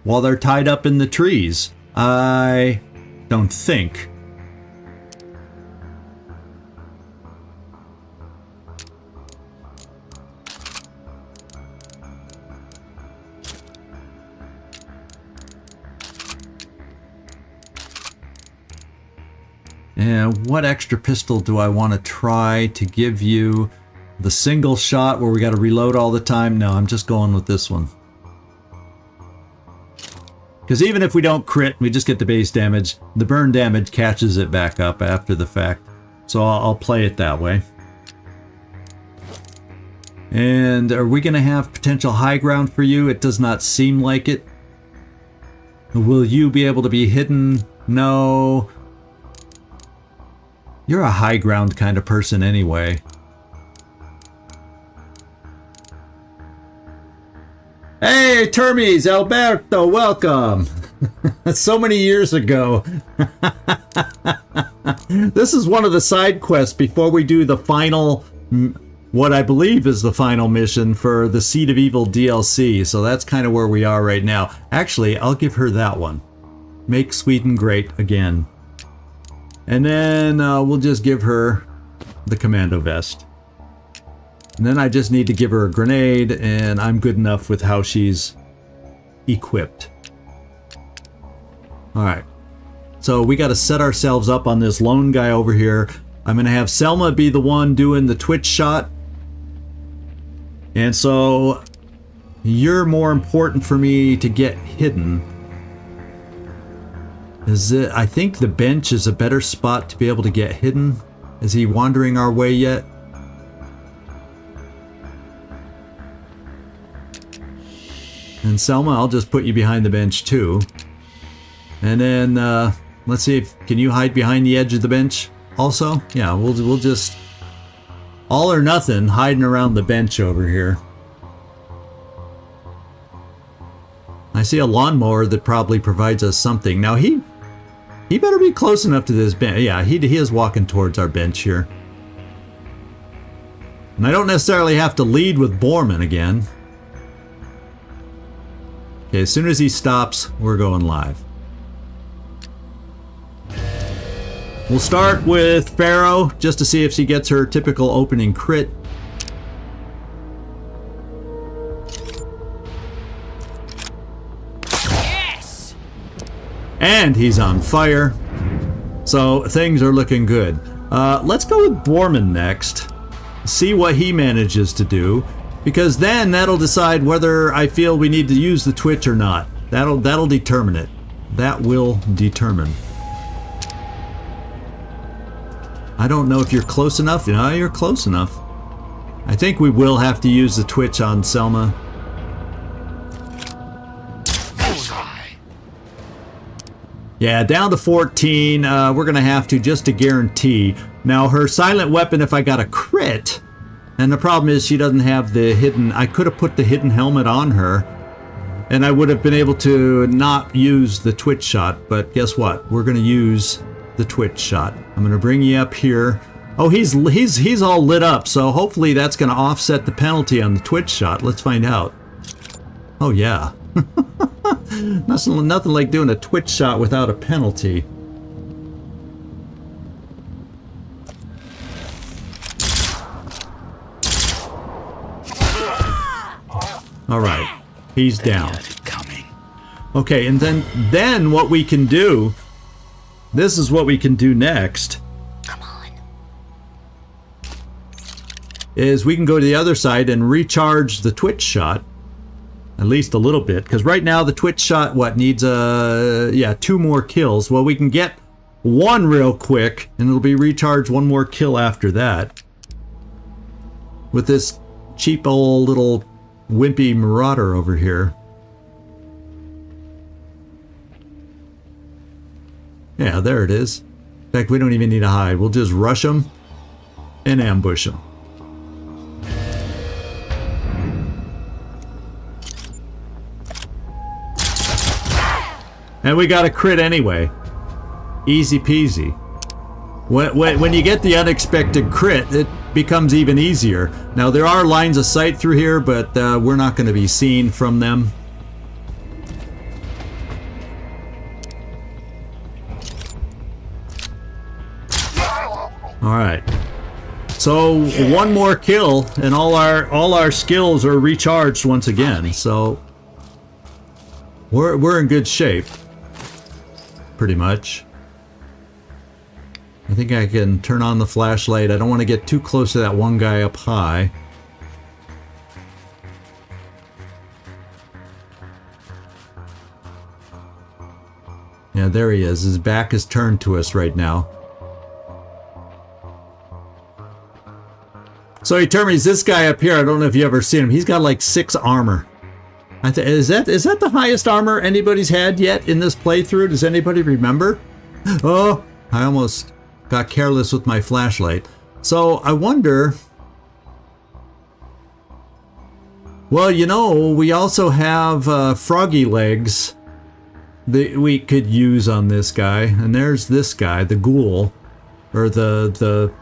while they're tied up in the trees. I don't think. And what extra pistol do I want to try to give you? The single shot where we got to reload all the time? No, I'm just going with this one. Because even if we don't crit, we just get the base damage. The burn damage catches it back up after the fact. So I'll play it that way. And are we going to have potential high ground for you? It does not seem like it. Will you be able to be hidden? No. You're a high ground kind of person anyway. Hey, Termes, Alberto, welcome. So many years ago. This is one of the side quests before we do the final, what I believe is the final mission for the Seed of Evil DLC. So that's kind of where we are right now. Actually, I'll give her that one. Make Sweden great again. And then we'll just give her the commando vest. And then I just need to give her a grenade, and I'm good enough with how she's equipped. Alright. So we got to set ourselves up on this lone guy over here. I'm going to have Selma be the one doing the twitch shot. And so you're more important for me to get hidden. I think the bench is a better spot to be able to get hidden. Is he wandering our way yet? And Selma, I'll just put you behind the bench too. And then let's see if can you hide behind the edge of the bench also? Yeah, we'll just all or nothing hiding around the bench over here. I see a lawnmower that probably provides us something. Now he better be close enough to this bench. Yeah, he is walking towards our bench here. And I don't necessarily have to lead with Borman again. Okay, as soon as he stops, we're going live. We'll start with Pharaoh, just to see if she gets her typical opening crit. Yes! And he's on fire. So things are looking good. Let's go with Borman next. See what he manages to do. Because then that'll decide whether I feel we need to use the twitch or not. That'll determine it. That will determine. I don't know if you're close enough. No, you're close enough. I think we will have to use the twitch on Selma. Yeah, down to 14. We're going to have to just to guarantee. Now, her silent weapon, if I got a crit... And the problem is she doesn't have the hidden... I could have put the hidden helmet on her. And I would have been able to not use the twitch shot. But guess what? We're going to use the twitch shot. I'm going to bring you up here. Oh, he's all lit up. So hopefully that's going to offset the penalty on the twitch shot. Let's find out. Oh, yeah. Nothing like doing a twitch shot without a penalty. All right, he's down. Okay, and then what we can do, this is what we can do next. Come on. Is we can go to the other side and recharge the twitch shot, at least a little bit, because right now the twitch shot, needs 2 more kills. Well, we can get one real quick, and it'll be recharged 1 more kill after that. With this cheap old little wimpy marauder over here. Yeah, there it is. In fact, we don't even need to hide. We'll just rush them and ambush them. And we got a crit anyway. Easy peasy. When you get the unexpected crit, it becomes even easier. Now, there are lines of sight through here, but we're not going to be seen from them. All right. So 1 more kill, and all our skills are recharged once again. So we're in good shape, pretty much. I think I can turn on the flashlight. I don't want to get too close to that one guy up high. Yeah, there he is. His back is turned to us right now. So he determines this guy up here. I don't know if you ever seen him. He's got like 6 armor. Is that the highest armor anybody's had yet in this playthrough? Does anybody remember? Oh, I almost got careless with my flashlight. So I wonder... Well, you know, we also have froggy legs that we could use on this guy. And there's this guy, the ghoul. Or the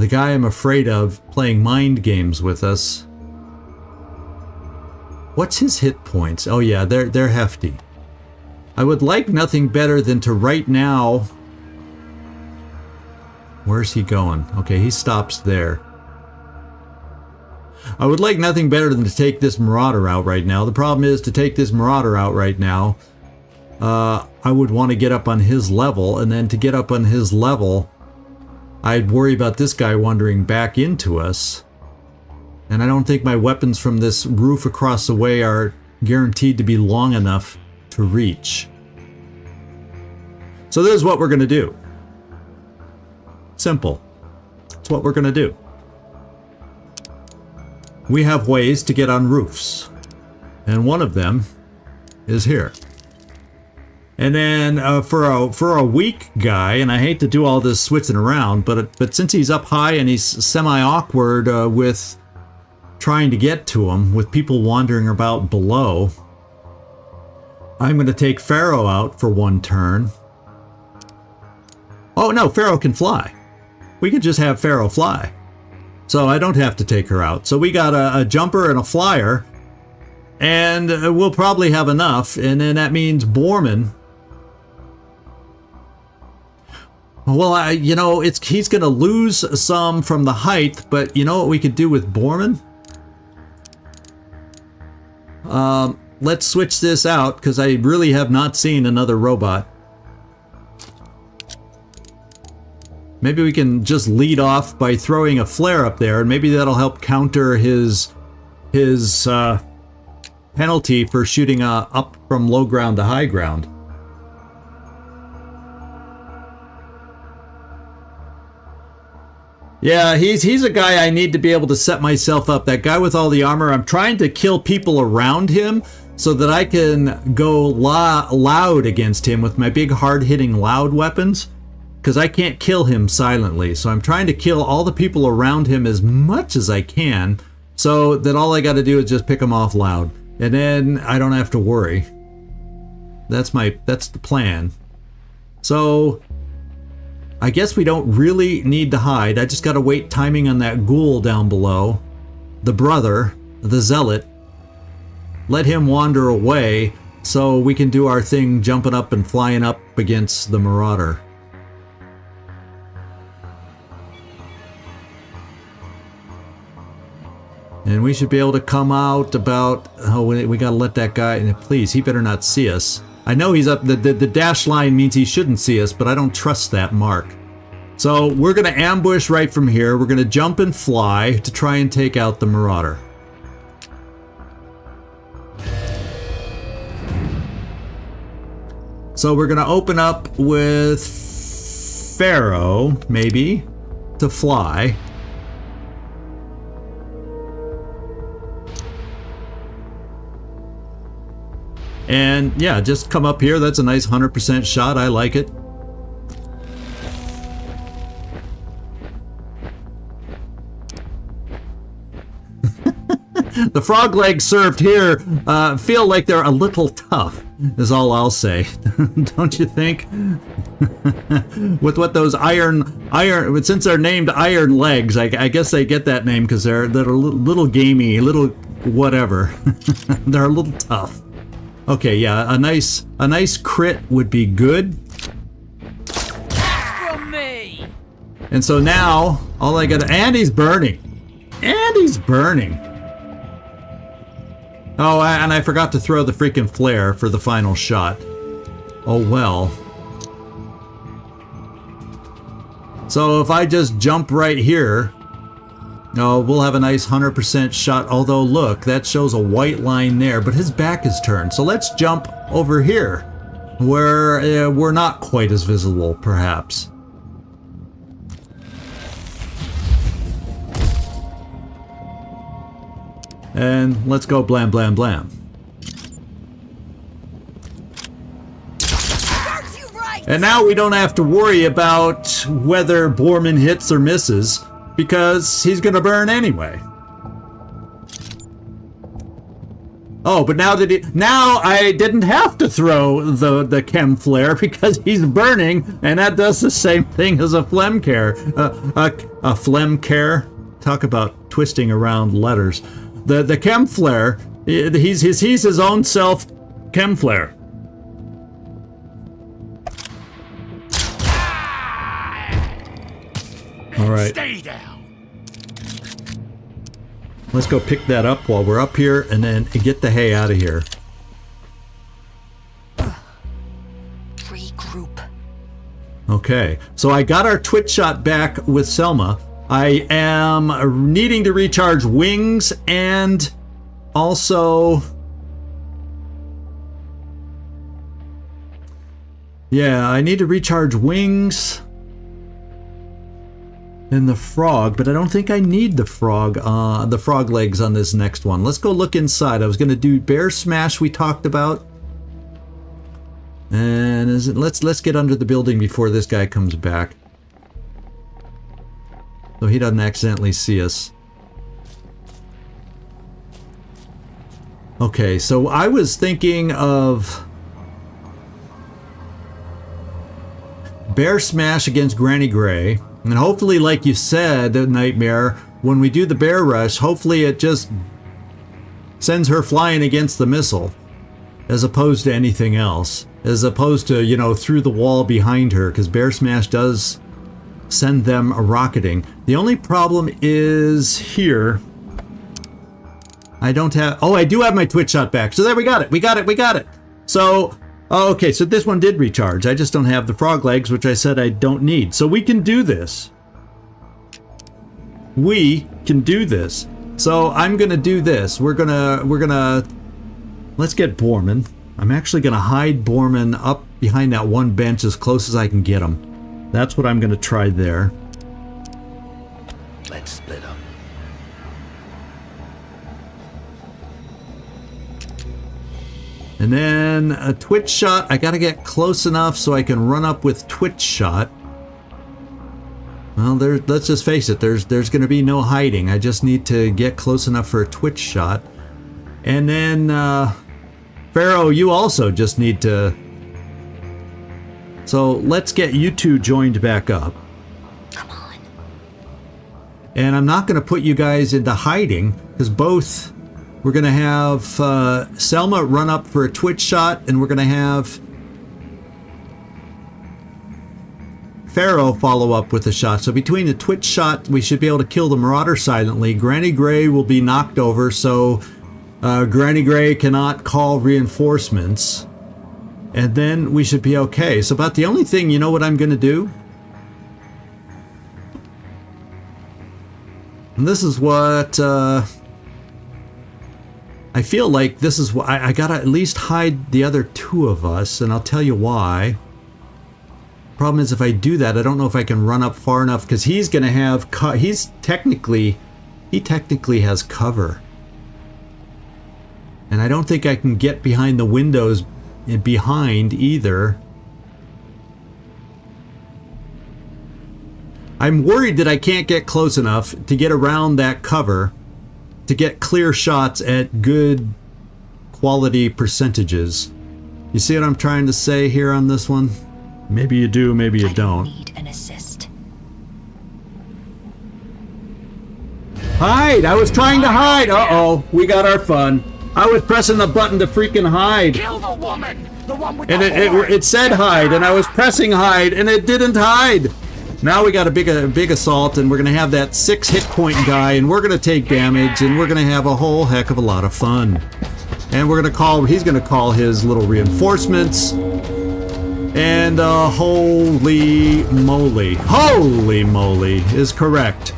guy I'm afraid of playing mind games with us. What's his hit points? Oh yeah, they're hefty. I would like nothing better than to right now... Where's he going? Okay, he stops there. I would like nothing better than to take this Marauder out right now. The problem is, to take this Marauder out right now, I would want to get up on his level, and then to get up on his level, I'd worry about this guy wandering back into us. And I don't think my weapons from this roof across the way are guaranteed to be long enough to reach. So this is what we're going to do. Simple. It's what we're going to do. We have ways to get on roofs. And one of them is here. And then for a weak guy, and I hate to do all this switching around, but since he's up high and he's semi-awkward with trying to get to him, with people wandering about below, I'm going to take Pharaoh out for one turn. Oh no, Pharaoh can fly. We could just have Pharaoh fly. So I don't have to take her out. So we got a jumper and a flyer, and we'll probably have enough, and then that means Borman... Well, you know, he's going to lose some from the height, but you know what we could do with Borman? Let's switch this out, because I really have not seen another robot. Maybe we can just lead off by throwing a flare up there, and maybe that'll help counter his penalty for shooting up from low ground to high ground. Yeah, he's a guy I need to be able to set myself up. That guy with all the armor, I'm trying to kill people around him so that I can go loud against him with my big hard-hitting loud weapons, because I can't kill him silently. So I'm trying to kill all the people around him as much as I can, so that all I got to do is just pick them off loud, and then I don't have to worry. That's the plan. So I guess we don't really need to hide. I just got to wait timing on that ghoul down below, the brother, the zealot. Let him wander away so we can do our thing, jumping up and flying up against the Marauder. And we should be able to come out about... Oh, we got to let that guy... Please, he better not see us. I know he's up... The dash line means he shouldn't see us, but I don't trust that mark. So we're going to ambush right from here. We're going to jump and fly to try and take out the Marauder. So we're going to open up with Pharaoh, maybe, to fly. And yeah, just come up here. That's a nice 100% shot. I like it. The frog legs served here feel like they're a little tough, is all I'll say. Don't you think? With what those iron, since they're named iron legs, I guess they get that name because they're a little gamey, a little whatever. They're a little tough. Okay, yeah, a nice crit would be good. From me. And so now, all I gotta... And he's burning! And he's burning! Oh, and I forgot to throw the freaking flare for the final shot. Oh well. So if I just jump right here, oh, we'll have a nice 100% shot. Although, look, that shows a white line there, but his back is turned. So let's jump over here, where we're not quite as visible, perhaps. And let's go blam, blam, blam. And now we don't have to worry about whether Borman hits or misses, because he's gonna burn anyway. Oh, but now I didn't have to throw the chem flare because he's burning, and that does the same thing as a phlegm care. A phlegm care. Talk about twisting around letters. The chem flare. He's his own self chem flare. All right. Stay down. Let's go pick that up while we're up here and then get the hay out of here. Regroup. Okay, so I got our twitch shot back with Selma. I am needing to recharge wings and also... yeah, I need to recharge wings and the frog, but I don't think I need the frog legs on this next one. Let's go look inside. I was going to do bear smash we talked about. And let's get under the building before this guy comes back, so he doesn't accidentally see us. Okay, so I was thinking of bear smash against Granny Gray. And hopefully, like you said, Nightmare, when we do the bear rush, hopefully it just sends her flying against the missile, as opposed to anything else. As opposed to, you know, through the wall behind her, because bear smash does send them rocketing. The only problem is here. I don't have... oh, I do have my twitch shot back. So there, we got it. So... oh, okay, so this one did recharge. I just don't have the frog legs, which I said I don't need. So we can do this. We can do this. So I'm gonna do this. We're gonna let's get Borman. I'm actually gonna hide Borman up behind that one bench as close as I can get him. That's what I'm gonna try there. Let's split up. And then a twitch shot. I gotta get close enough so I can run up with twitch shot. Well, let's just face it, there's gonna be no hiding. I just need to get close enough for a twitch shot. And then Pharaoh, you also just need to... so let's get you two joined back up. Come on. And I'm not gonna put you guys into hiding, because both... we're going to have Selma run up for a twitch shot, and we're going to have Pharaoh follow up with a shot. So between the twitch shot, we should be able to kill the Marauder silently. Granny Gray will be knocked over, so Granny Gray cannot call reinforcements. And then we should be okay. So about the only thing, you know what I'm going to do? And this is what... I feel like this is what I gotta at least hide the other two of us, and I'll tell you why. Problem is, if I do that, I don't know if I can run up far enough, because he's gonna have he technically has cover, and I don't think I can get behind the windows behind either. I'm worried that I can't get close enough to get around that cover to get clear shots at good quality percentages. You see what I'm trying to say here on this one? Maybe you do, maybe you don't. Need an assist. Hide! I was trying to hide! Uh-oh, we got our fun. I was pressing the button to freaking hide. Kill the woman! The one with And the horn! it said hide, and I was pressing hide, and it didn't hide. Now we got a big assault, and we're going to have that 6 hit point guy, and we're going to take damage, and we're going to have a whole heck of a lot of fun. And he's going to call his little reinforcements, And holy moly is correct.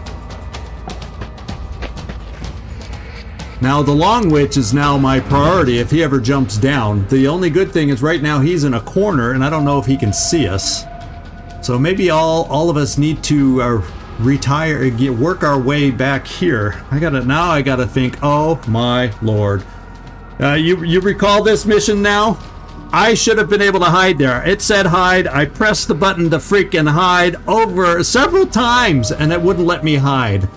Now the Long Witch is now my priority if he ever jumps down. The only good thing is right now he's in a corner and I don't know if he can see us. So maybe all of us need to retire, work our way back here. I gotta think, oh my lord. You recall this mission now? I should have been able to hide there. It said hide. I pressed the button to freaking hide over several times and it wouldn't let me hide.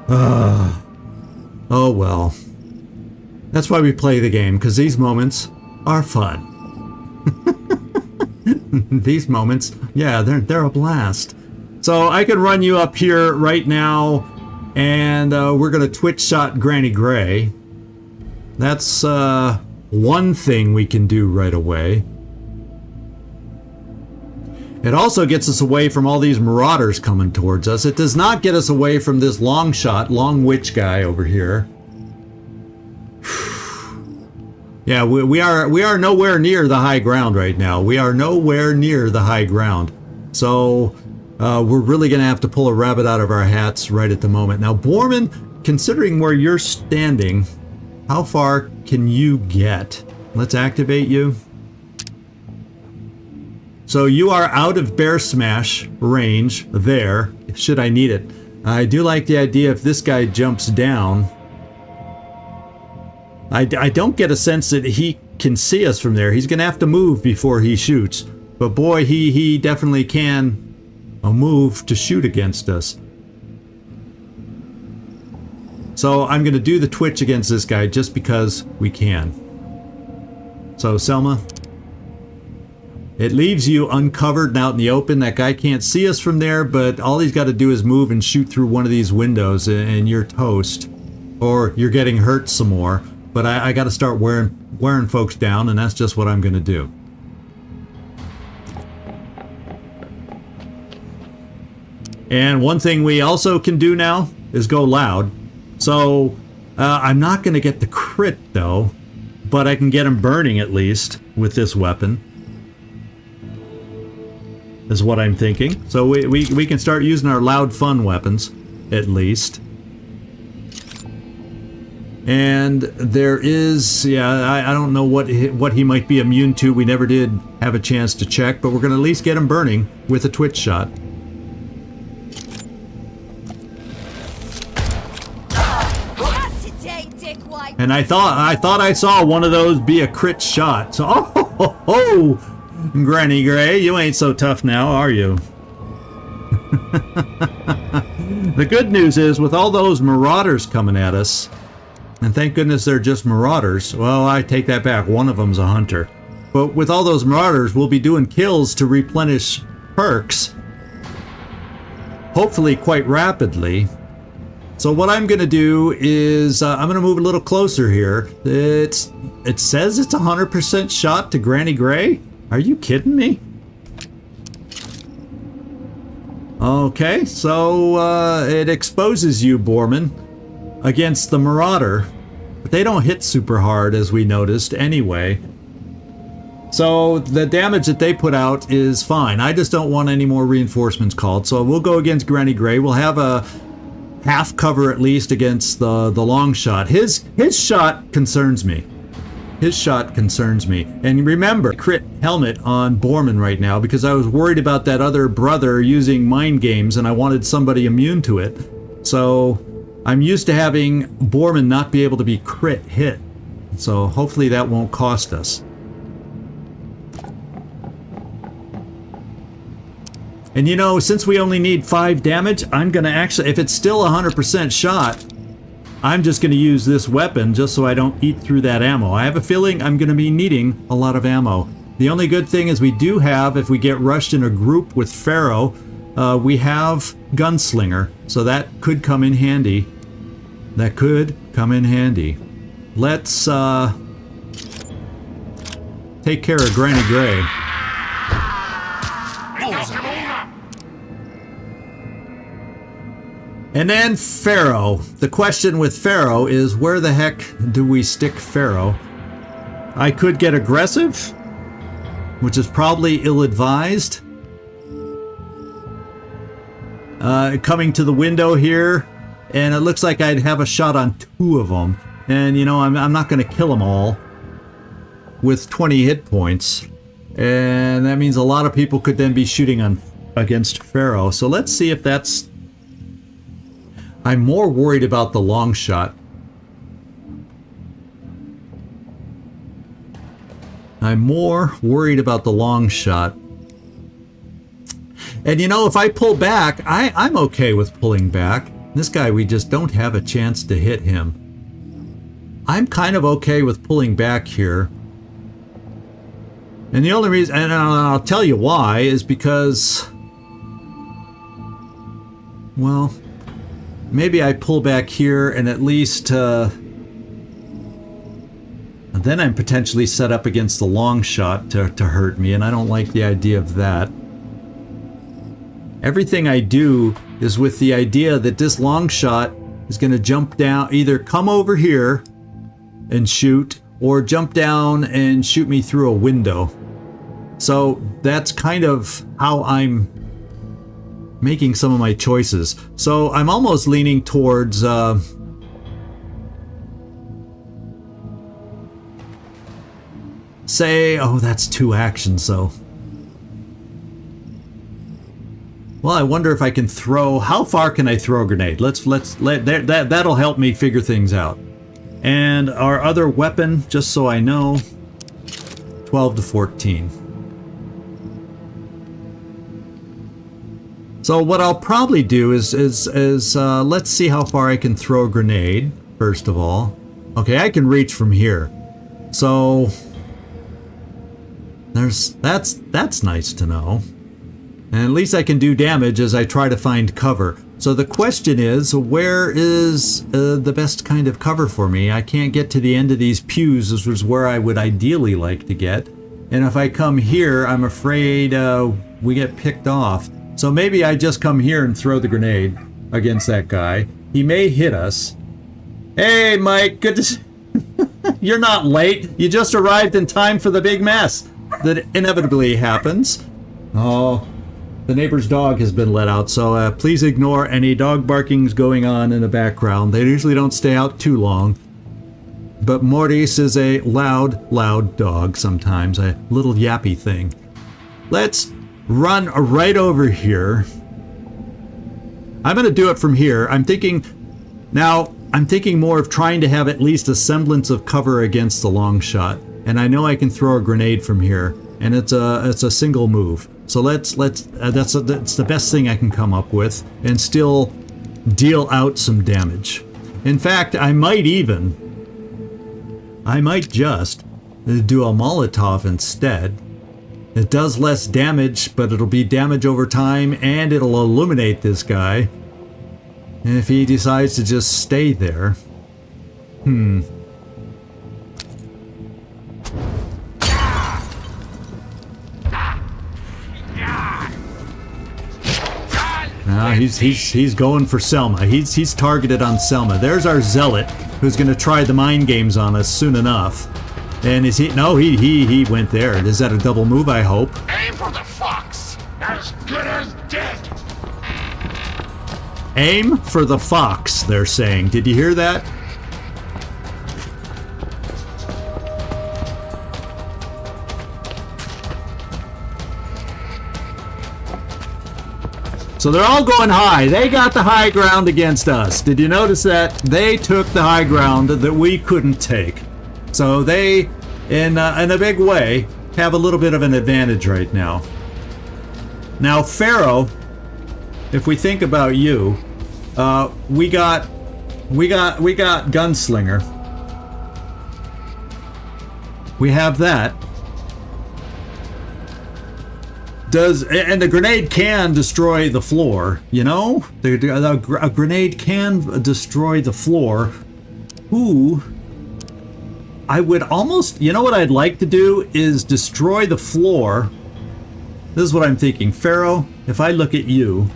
Oh well. That's why we play the game, because these moments are fun. These moments, yeah, they're a blast. So I can run you up here right now, and we're gonna twitch shot Granny Gray. That's one thing we can do right away. It also gets us away from all these marauders coming towards us. It does not get us away from this long witch guy over here. Yeah, we are nowhere near the high ground right now. We are nowhere near the high ground. So we're really going to have to pull a rabbit out of our hats right at the moment. Now, Borman, considering where you're standing, how far can you get? Let's activate you. So you are out of Bear Smash range there, should I need it. I do like the idea if this guy jumps down. I don't get a sense that he can see us from there. He's going to have to move before he shoots. But boy, he definitely can move to shoot against us. So I'm going to do the twitch against this guy just because we can. So Selma, it leaves you uncovered and out in the open. That guy can't see us from there, but all he's got to do is move and shoot through one of these windows and you're toast. Or you're getting hurt some more. But I got to start wearing folks down, and that's just what I'm going to do. And one thing we also can do now is go loud. So I'm not going to get the crit though, but I can get him burning at least with this weapon. Is what I'm thinking. So we can start using our loud fun weapons at least. And there is, yeah, I don't know what he might be immune to. We never did have a chance to check, but we're going to at least get him burning with a twitch shot. And I thought I saw one of those be a crit shot. So, oh, Granny Gray, you ain't so tough now, are you? The good news is, with all those marauders coming at us, and thank goodness they're just marauders. Well, I take that back. One of them's a hunter. But with all those marauders, we'll be doing kills to replenish perks. Hopefully quite rapidly. So what I'm going to do is I'm going to move a little closer here. It says it's 100% shot to Granny Gray. Are you kidding me? Okay, so it exposes you, Borman, against the Marauder, but they don't hit super hard as we noticed anyway. So the damage that they put out is fine. I just don't want any more reinforcements called. So we'll go against Granny Gray. We'll have a half cover at least against the long shot. His shot concerns me. His shot concerns me. And remember, crit helmet on Borman right now because I was worried about that other brother using mind games and I wanted somebody immune to it. So I'm used to having Borman not be able to be crit hit. So hopefully that won't cost us. And you know, since we only need 5 damage, I'm going to actually, if it's still 100% shot, I'm just going to use this weapon just so I don't eat through that ammo. I have a feeling I'm going to be needing a lot of ammo. The only good thing is we do have, if we get rushed in a group with Pharaoh, we have Gunslinger, so that could come in handy. That could come in handy. Let's take care of Granny Gray. And then Pharaoh. The question with Pharaoh is where the heck do we stick Pharaoh? I could get aggressive. which is probably ill-advised. Coming to the window here, and it looks like I'd have a shot on 2 of them. And, you know, I'm not going to kill them all with 20 hit points. And that means a lot of people could then be shooting against Pharaoh. So let's see if that's... I'm more worried about the long shot. I'm more worried about the long shot. And you know, if I pull back, I'm okay with pulling back. This guy, we just don't have a chance to hit him. I'm kind of okay with pulling back here. And the only reason, and I'll tell you why, is because... Well, maybe I pull back here and at least... then I'm potentially set up against the long shot to hurt me, and I don't like the idea of that. Everything I do is with the idea that this long shot is going to jump down, either come over here and shoot, or jump down and shoot me through a window. So that's kind of how I'm making some of my choices. So I'm almost leaning towards... say, oh, that's 2 actions though. Well, I wonder if I can throw. How far can I throw a grenade? That'll help me figure things out. And our other weapon, just so I know, 12 to 14. So what I'll probably do is let's see how far I can throw a grenade. First of all, okay, I can reach from here. So. That's nice to know. And at least I can do damage as I try to find cover. So the question is, where is the best kind of cover for me? I can't get to the end of these pews, which is where I would ideally like to get. And if I come here, I'm afraid we get picked off. So maybe I just come here and throw the grenade against that guy. He may hit us. Hey, Mike, good to see You're not late. You just arrived in time for the big mess that inevitably happens. Oh, the neighbor's dog has been let out, so please ignore any dog barkings going on in the background. They usually don't stay out too long. But Maurice is a loud dog sometimes, a little yappy thing. Let's run right over here. I'm going to do it from here. I'm thinking more of trying to have at least a semblance of cover against the long shot. And I know I can throw a grenade from here, and it's a single move. So that's the best thing I can come up with, and still deal out some damage. In fact, I might just do a Molotov instead. It does less damage, but it'll be damage over time, and it'll illuminate this guy. And if he decides to just stay there. Now he's going for Selma. He's targeted on Selma. There's our zealot, who's going to try the mind games on us soon enough. And is he? No, he went there. Is that a double move? I hope. Aim for the fox. As good as dead. Aim for the fox, they're saying. Did you hear that? So they're all going high. They got the high ground against us. Did you notice that? They took the high ground that we couldn't take. So they, in a big way, have a little bit of an advantage right now. Now, Pharaoh, if we think about you, we got Gunslinger. We have that. And the grenade can destroy the floor, you know? A grenade can destroy the floor. Ooh. I would almost, you know what I'd like to do is destroy the floor. This is what I'm thinking. Pharaoh, if I look at you.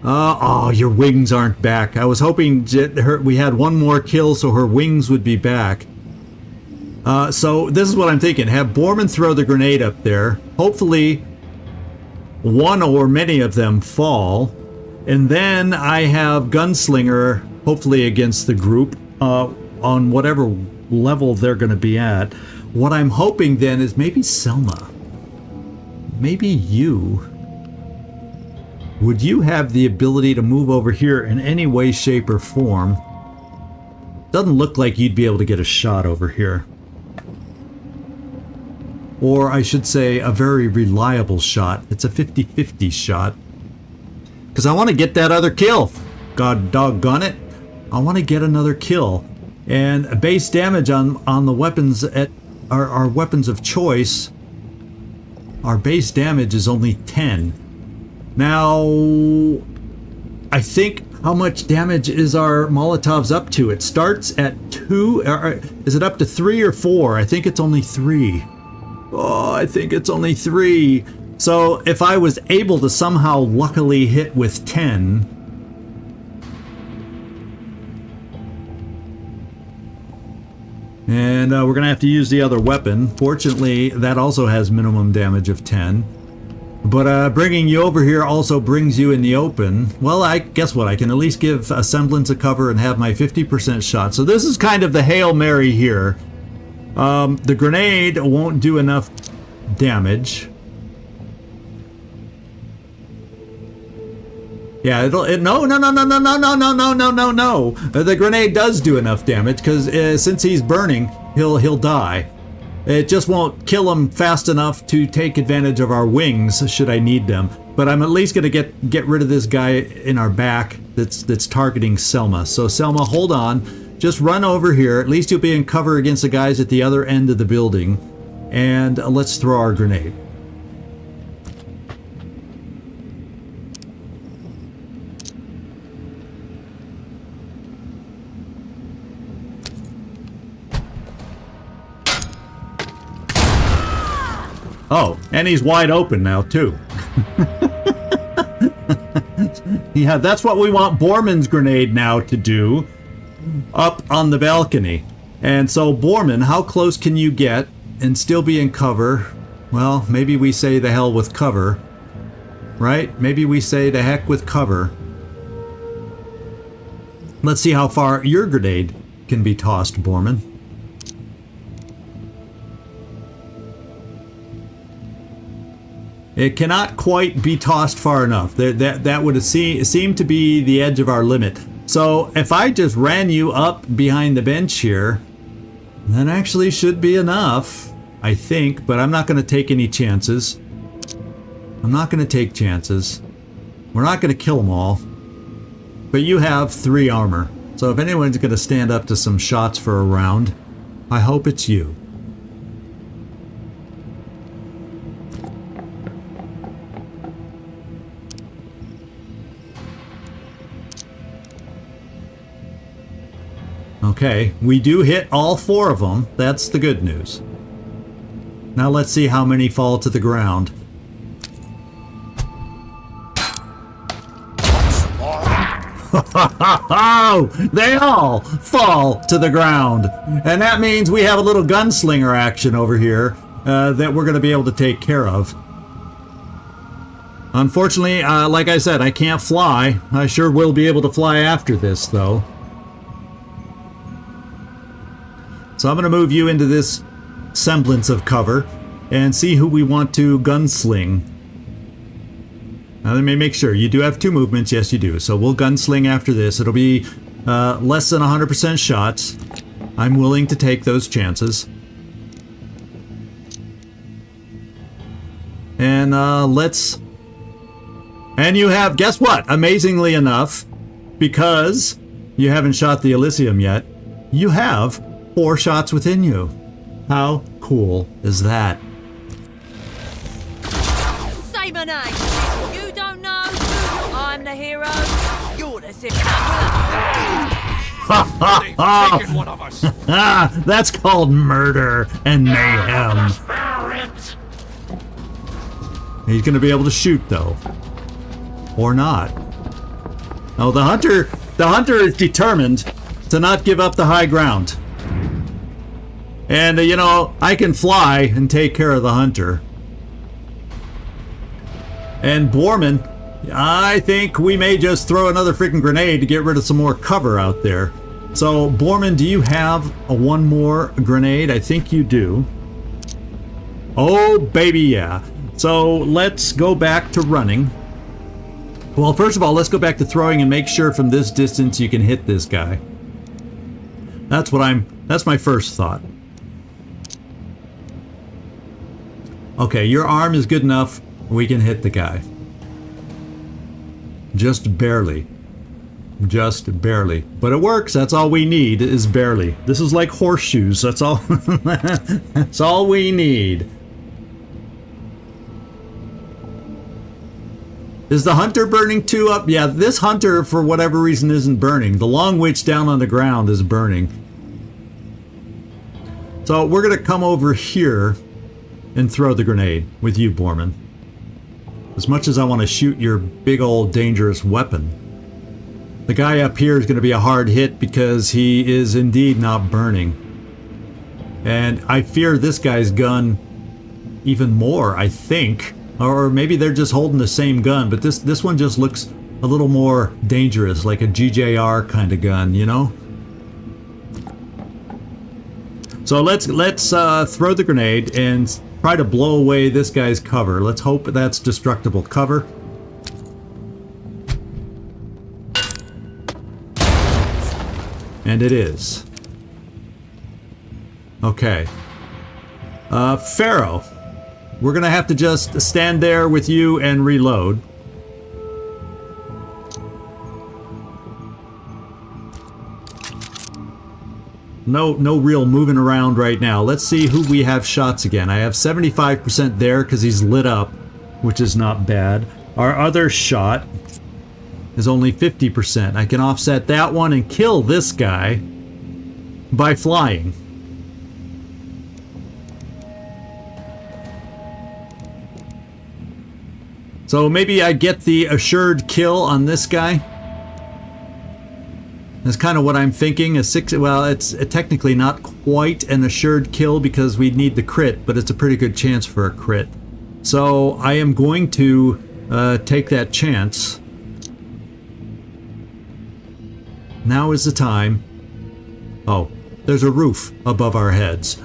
Oh, your wings aren't back. I was hoping we had one more kill so her wings would be back. So this is what I'm thinking. Have Borman throw the grenade up there. Hopefully one or many of them fall. And then I have Gunslinger, hopefully against the group, on whatever level they're going to be at. What I'm hoping then is maybe Selma. Maybe you. Would you have the ability to move over here in any way, shape, or form? Doesn't look like you'd be able to get a shot over here. Or I should say a very reliable shot. It's a 50-50 shot. Because I want to get that other kill. God doggone it. I want to get another kill. And base damage on the weapons at our weapons of choice. Our base damage is only 10. Now, I think how much damage is our Molotovs up to? It starts at 2. Is it up to 3 or 4? I think it's only 3. Oh, I think it's only 3. So if I was able to somehow luckily hit with 10, and we're going to have to use the other weapon. Fortunately, that also has minimum damage of 10. But bringing you over here also brings you in the open. Well, I guess what? I can at least give a semblance of cover and have my 50% shot. So this is kind of the Hail Mary here. The grenade won't do enough damage. Yeah, no. The grenade does do enough damage because since he's burning, he'll die. It just won't kill him fast enough to take advantage of our wings should I need them. But I'm at least gonna get rid of this guy in our back that's targeting Selma. So Selma, hold on. Just run over here. At least you'll be in cover against the guys at the other end of the building. And let's throw our grenade. Oh, and he's wide open now, too. Yeah, that's what we want Borman's grenade now to do. Up on the balcony. And so, Borman, how close can you get and still be in cover? Well, maybe we say the hell with cover. Right? Maybe we say the heck with cover. Let's see how far your grenade can be tossed, Borman. It cannot quite be tossed far enough. That would seem to be the edge of our limit. So if I just ran you up behind the bench here, that actually should be enough, I think. But I'm not going to take any chances. I'm not going to take chances. We're not going to kill them all. But you have 3 armor. So if anyone's going to stand up to some shots for a round, I hope it's you. Okay, we do hit all 4 of them. That's the good news. Now let's see how many fall to the ground. They all fall to the ground. And that means we have a little gunslinger action over here that we're going to be able to take care of. Unfortunately, like I said, I can't fly. I sure will be able to fly after this, though. So I'm going to move you into this semblance of cover and see who we want to gunsling. Now let me make sure. You do have 2 movements. Yes, you do. So we'll gunsling after this. It'll be less than 100% shots. I'm willing to take those chances. And let's... And you have, guess what? Amazingly enough, because you haven't shot the Elysium yet, you have 4 shots within you. How cool is that? Say my name. You don't know. I'm the hero. You're the sick. They've taken one of us. That's called murder and mayhem. He's going to be able to shoot, though. Or not. Oh, the hunter is determined to not give up the high ground. And, you know, I can fly and take care of the hunter. And Borman, I think we may just throw another freaking grenade to get rid of some more cover out there. So, Borman, do you have one more grenade? I think you do. Oh, baby, yeah. So, let's go back to running. Well, first of all, let's go back to throwing and make sure from this distance you can hit this guy. That's my first thought. Okay, your arm is good enough. We can hit the guy. Just barely. Just barely. But it works. That's all we need is barely. This is like horseshoes. That's all. That's all we need. Is the hunter burning too up? Yeah, this hunter, for whatever reason, isn't burning. The long witch down on the ground is burning. So we're going to come over here and throw the grenade with you, Borman. As much as I want to shoot your big old dangerous weapon. The guy up here is going to be a hard hit because he is indeed not burning. And I fear this guy's gun even more, I think. Or maybe they're just holding the same gun, but this one just looks a little more dangerous, like a GJR kind of gun, you know? So let's throw the grenade and try to blow away this guy's cover. Let's hope that's destructible cover. And it is. Okay. Pharaoh. We're gonna have to just stand there with you and reload. No real moving around right now. Let's see who we have shots again. I have 75% there because he's lit up, which is not bad. Our other shot is only 50%. I can offset that one and kill this guy by flying. So maybe I get the assured kill on this guy. That's kind of what I'm thinking. Well, it's technically not quite an assured kill because we need the crit, but it's a pretty good chance for a crit. So I am going to take that chance. Now is the time. Oh, there's a roof above our heads.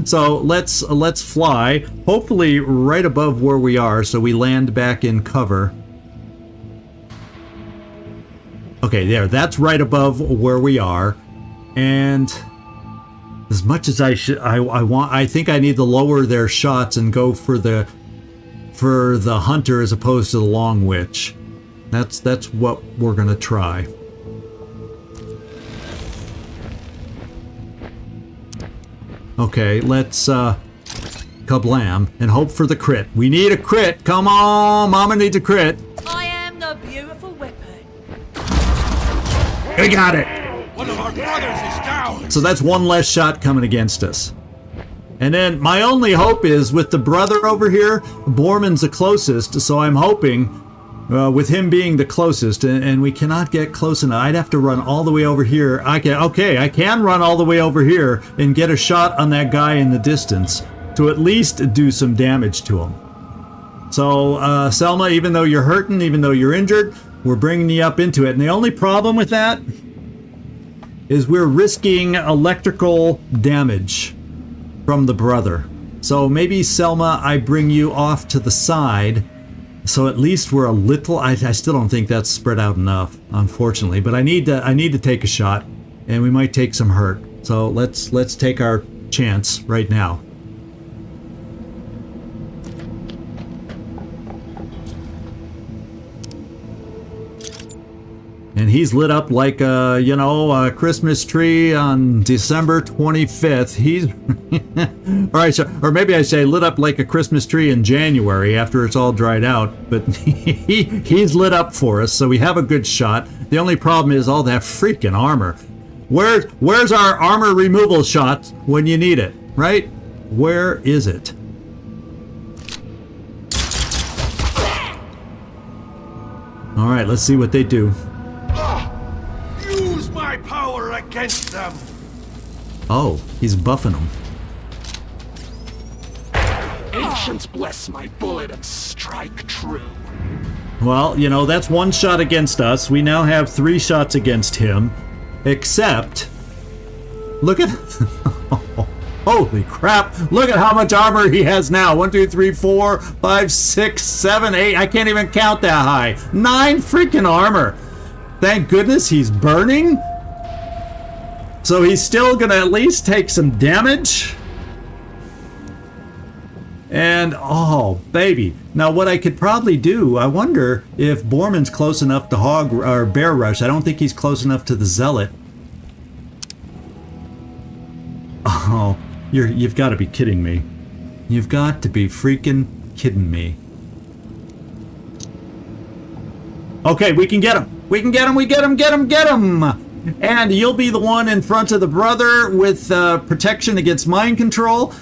So let's fly, hopefully right above where we are, so we land back in cover. Okay, there, that's right above where we are. And as much as I think I need to lower their shots and go for the hunter as opposed to the long witch. That's what we're gonna try. Okay, let's kablam and hope for the crit. We need a crit. Come on, Mama needs a crit. I am the beautiful weapon. We got it. One of our brothers is down. So that's one less shot coming against us. And then my only hope is with the brother over here, Borman's the closest, so I'm hoping with him being the closest, and we cannot get close enough. I'd have to run all the way over here. I can run all the way over here and get a shot on that guy in the distance to at least do some damage to him. So, Selma, even though you're hurting, even though you're injured, we're bringing you up into it. And the only problem with that is we're risking electrical damage from the brother. So maybe, Selma, I bring you off to the side. So at least we're a little. I still don't think that's spread out enough, unfortunately. But I need to take a shot, and we might take some hurt. So let's take our chance right now. And he's lit up like a Christmas tree on December 25th. He's all right. So, or maybe I say lit up like a Christmas tree in January after it's all dried out. But he's lit up for us, so we have a good shot. The only problem is all that freaking armor. Where's our armor removal shot when you need it? Right? Where is it? All right. Let's see what they do. Use my power against them. Oh, he's buffing him. Ancients bless my bullet and strike true. Well, you know, that's one shot against us. We now have 3 shots against him. Except... Look at... Holy crap! Look at how much armor he has now. 1, 2, 3, 4, 5, 6, 7, 8. I can't even count that high. 9 freaking armor. Thank goodness he's burning. So he's still gonna at least take some damage. And, oh, baby. Now, what I could probably do, I wonder if Borman's close enough to hog or bear rush. I don't think he's close enough to the zealot. Oh, you've got to be kidding me. You've got to be freaking kidding me. Okay, we can get him. We can get him. We get him. Get him. Get him. And you'll be the one in front of the brother with protection against mind control.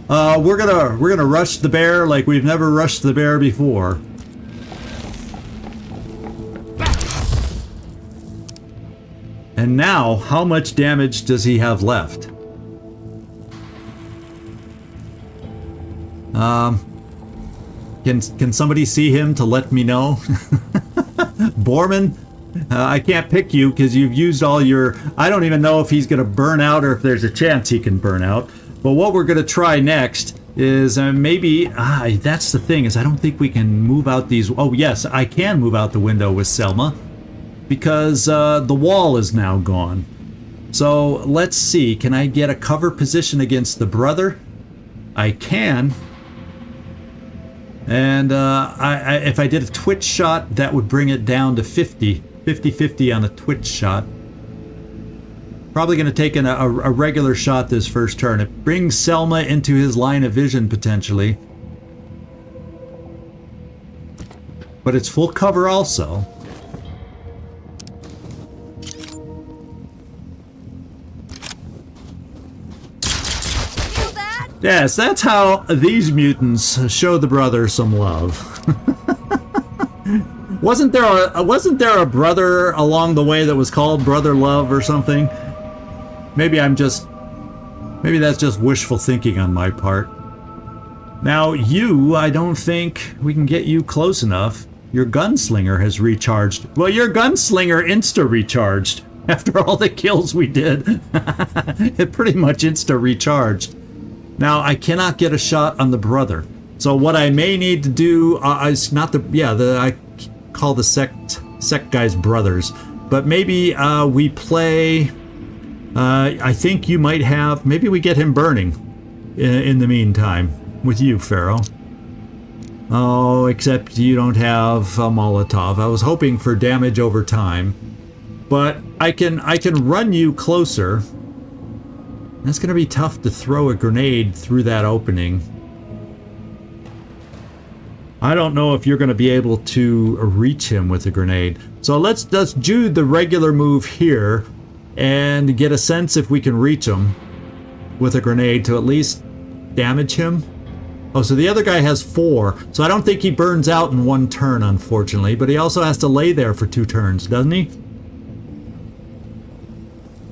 We're gonna rush the bear like we've never rushed the bear before. And now, how much damage does he have left? Can somebody see him to let me know? Borman, I can't pick you because you've used all your... I don't even know if he's gonna burn out or if there's a chance he can burn out. But what we're gonna try next is maybe, that's the thing, is I don't think we can move out these... Oh yes, I can move out the window with Selma because the wall is now gone. So let's see, can I get a cover position against the brother? I can. And if I did a twitch shot, that would bring it down to 50-50 on a twitch shot. Probably going to take a regular shot this first turn. It brings Selma into his line of vision, potentially. But it's full cover also. Yes, that's how these mutants show the brother some love. Wasn't there a brother along the way that was called Brother Love or something? Maybe that's just wishful thinking on my part. Now you, I don't think we can get you close enough. Your gunslinger has recharged. Well, your gunslinger insta-recharged after all the kills we did. It pretty much insta-recharged. Now I cannot get a shot on the brother. So what I may need to do is not I call the sect guys brothers, but maybe we play. I think you might have. Maybe we get him burning in the meantime with you, Pharaoh. Oh, except you don't have a Molotov. I was hoping for damage over time, but I can run you closer. That's going to be tough to throw a grenade through that opening. I don't know if you're going to be able to reach him with a grenade. So let's just do the regular move here and get a sense if we can reach him with a grenade to at least damage him. Oh, so the other guy has 4. So I don't think he burns out in 1 turn, unfortunately. But he also has to lay there for 2 turns, doesn't he?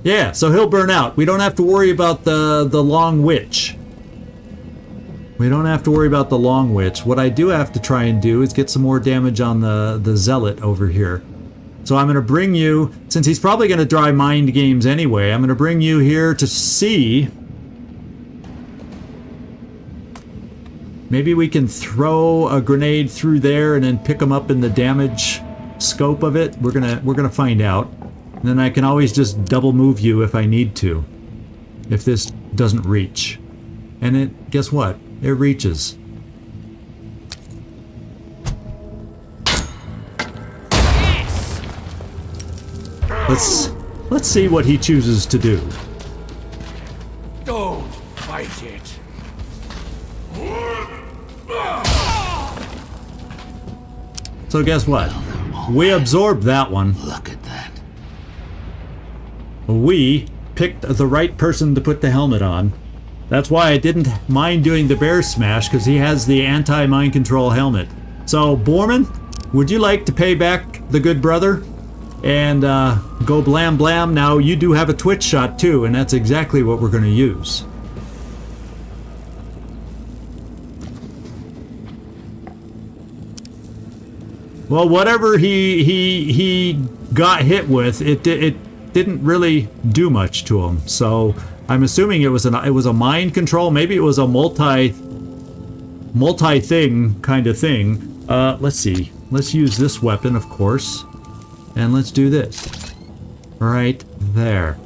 Yeah, so he'll burn out. We don't have to worry about the long witch. We don't have to worry about the long witch. What I do have to try and do is get some more damage on the zealot over here. So I'm going to bring you, since he's probably going to try mind games anyway, I'm going to bring you here to see. Maybe we can throw a grenade through there and then pick him up in the damage scope of it. We're gonna find out. And then I can always just double move you if I need to, if this doesn't reach. And it, guess what? It reaches. Let's see what he chooses to do. Don't fight it. So guess what? We absorbed that one. Look at that. We picked the right person to put the helmet on. That's why I didn't mind doing the bear smash, because he has the anti-mind control helmet. So, Borman, would you like to pay back the good brother? and go blam blam. Now you do have a twitch shot too, and that's exactly what we're going to use. Well, whatever he got hit with, it didn't really do much to him. So I'm assuming it was a mind control. Maybe it was a multi thing kind of thing. Let's see. Let's use this weapon, of course, and let's do this right there.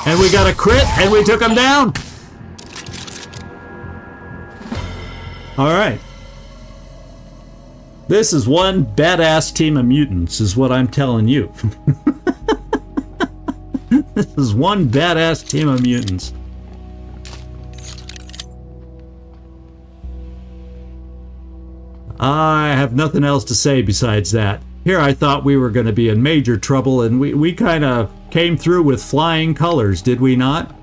And we got a crit, and we took him down. All right. This is one badass team of mutants, is what I'm telling you. This is one badass team of mutants. I have nothing else to say besides that. Here I thought we were going to be in major trouble, and we kind of came through with flying colors, did we not?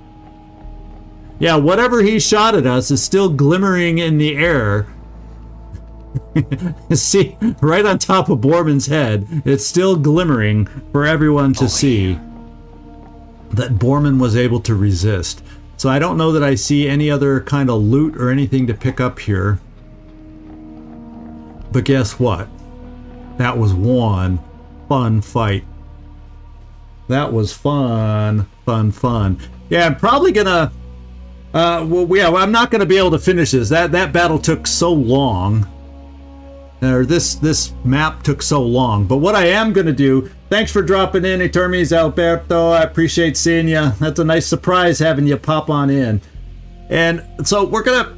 Yeah, whatever he shot at us is still glimmering in the air. See, right on top of Borman's head, it's still glimmering for everyone to see that Borman was able to resist. So I don't know that I see any other kind of loot or anything to pick up here. But guess what? That was one fun fight. That was fun. Yeah, I'm probably gonna... I'm not going to be able to finish this. That battle took so long. Or this map took so long. But what I am going to do... Thanks for dropping in, Etermes Alberto. I appreciate seeing you. That's a nice surprise having you pop on in. And so we're gonna...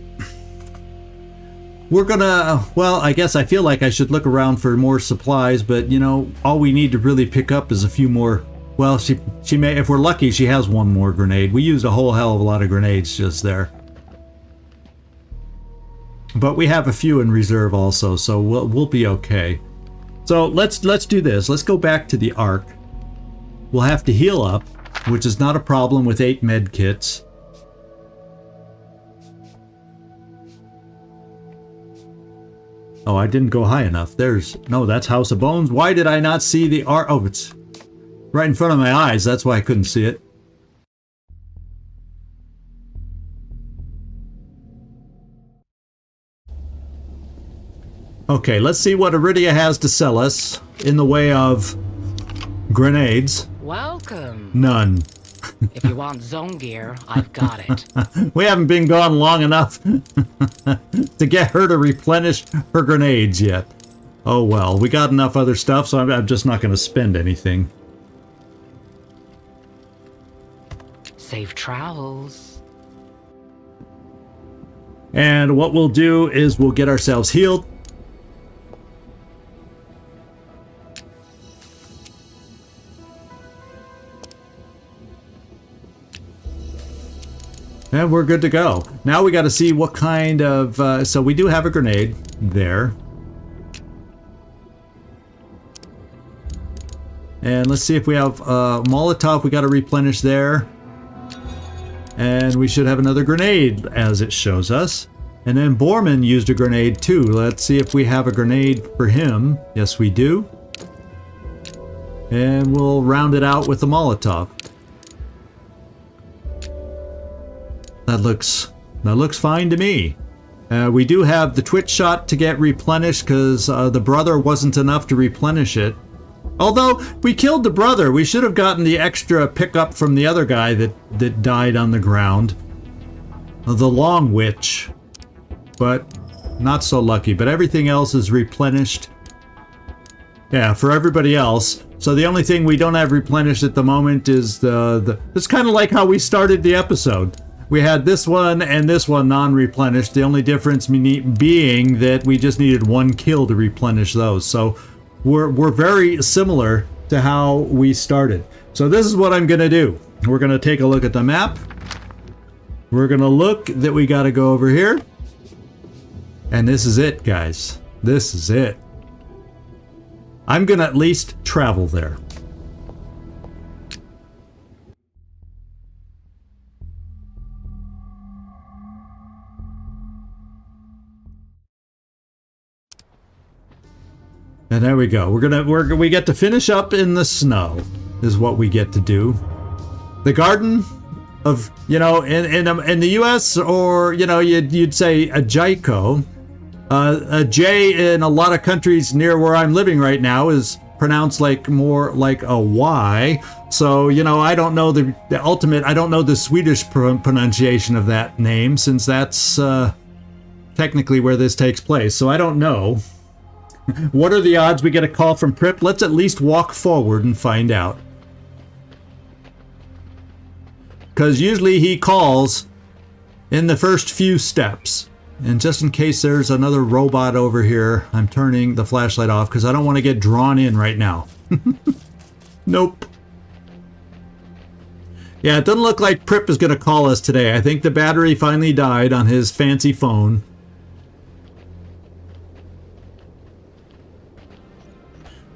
Well, I guess I feel like I should look around for more supplies. But, you know, all we need to really pick up is a few more... Well, she may, if we're lucky, she has one more grenade. We used a whole hell of a lot of grenades just there. But we have a few in reserve also, so we'll be okay. So let's do this. Let's go back to the Ark. We'll have to heal up, which is not a problem with 8 med kits. Oh, I didn't go high enough. No, that's House of Bones. Why did I not see the Ark? Oh, it's right in front of my eyes, that's why I couldn't see it. Okay, let's see what Iridia has to sell us in the way of grenades. Welcome. None. If you want zone gear, I've got it. We haven't been gone long enough to get her to replenish her grenades yet. Oh well, we got enough other stuff, so I'm just not going to spend anything. Safe travels. And what we'll do is we'll get ourselves healed. And we're good to go. Now we got to see what kind of... so we do have a grenade there. And let's see if we have Molotov. We got to replenish there. And we should have another grenade as it shows us. And then Borman used a grenade too. Let's see if we have a grenade for him. Yes, we do. And we'll round it out with the Molotov. That looks fine to me. We do have the twitch shot to get replenished because the brother wasn't enough to replenish it. Although we killed the brother, we should have gotten the extra pickup from the other guy that died on the ground. The Long Witch. But not so lucky. But everything else is replenished. Yeah, for everybody else. So the only thing we don't have replenished at the moment is it's kind of like how we started the episode. We had this one and this one non-replenished. The only difference being that we just needed one kill to replenish those. So we're very similar to how we started. So this is what I'm going to do. We're going to take a look at the map. We're going to look that we got to go over here. And this is it, guys. This is it. I'm going to at least travel there. And there we go. We get to finish up in the snow, is what we get to do. The garden of, in the U.S., or you'd say a Jaiko. A J in a lot of countries near where I'm living right now is pronounced more like a Y. So I don't know the ultimate. I don't know the Swedish pronunciation of that name, since that's technically where this takes place. So I don't know. What are the odds we get a call from Pripp? Let's at least walk forward and find out. Because usually he calls in the first few steps. And just in case there's another robot over here, I'm turning the flashlight off because I don't want to get drawn in right now. Nope. Yeah, it doesn't look like Pripp is going to call us today. I think the battery finally died on his fancy phone.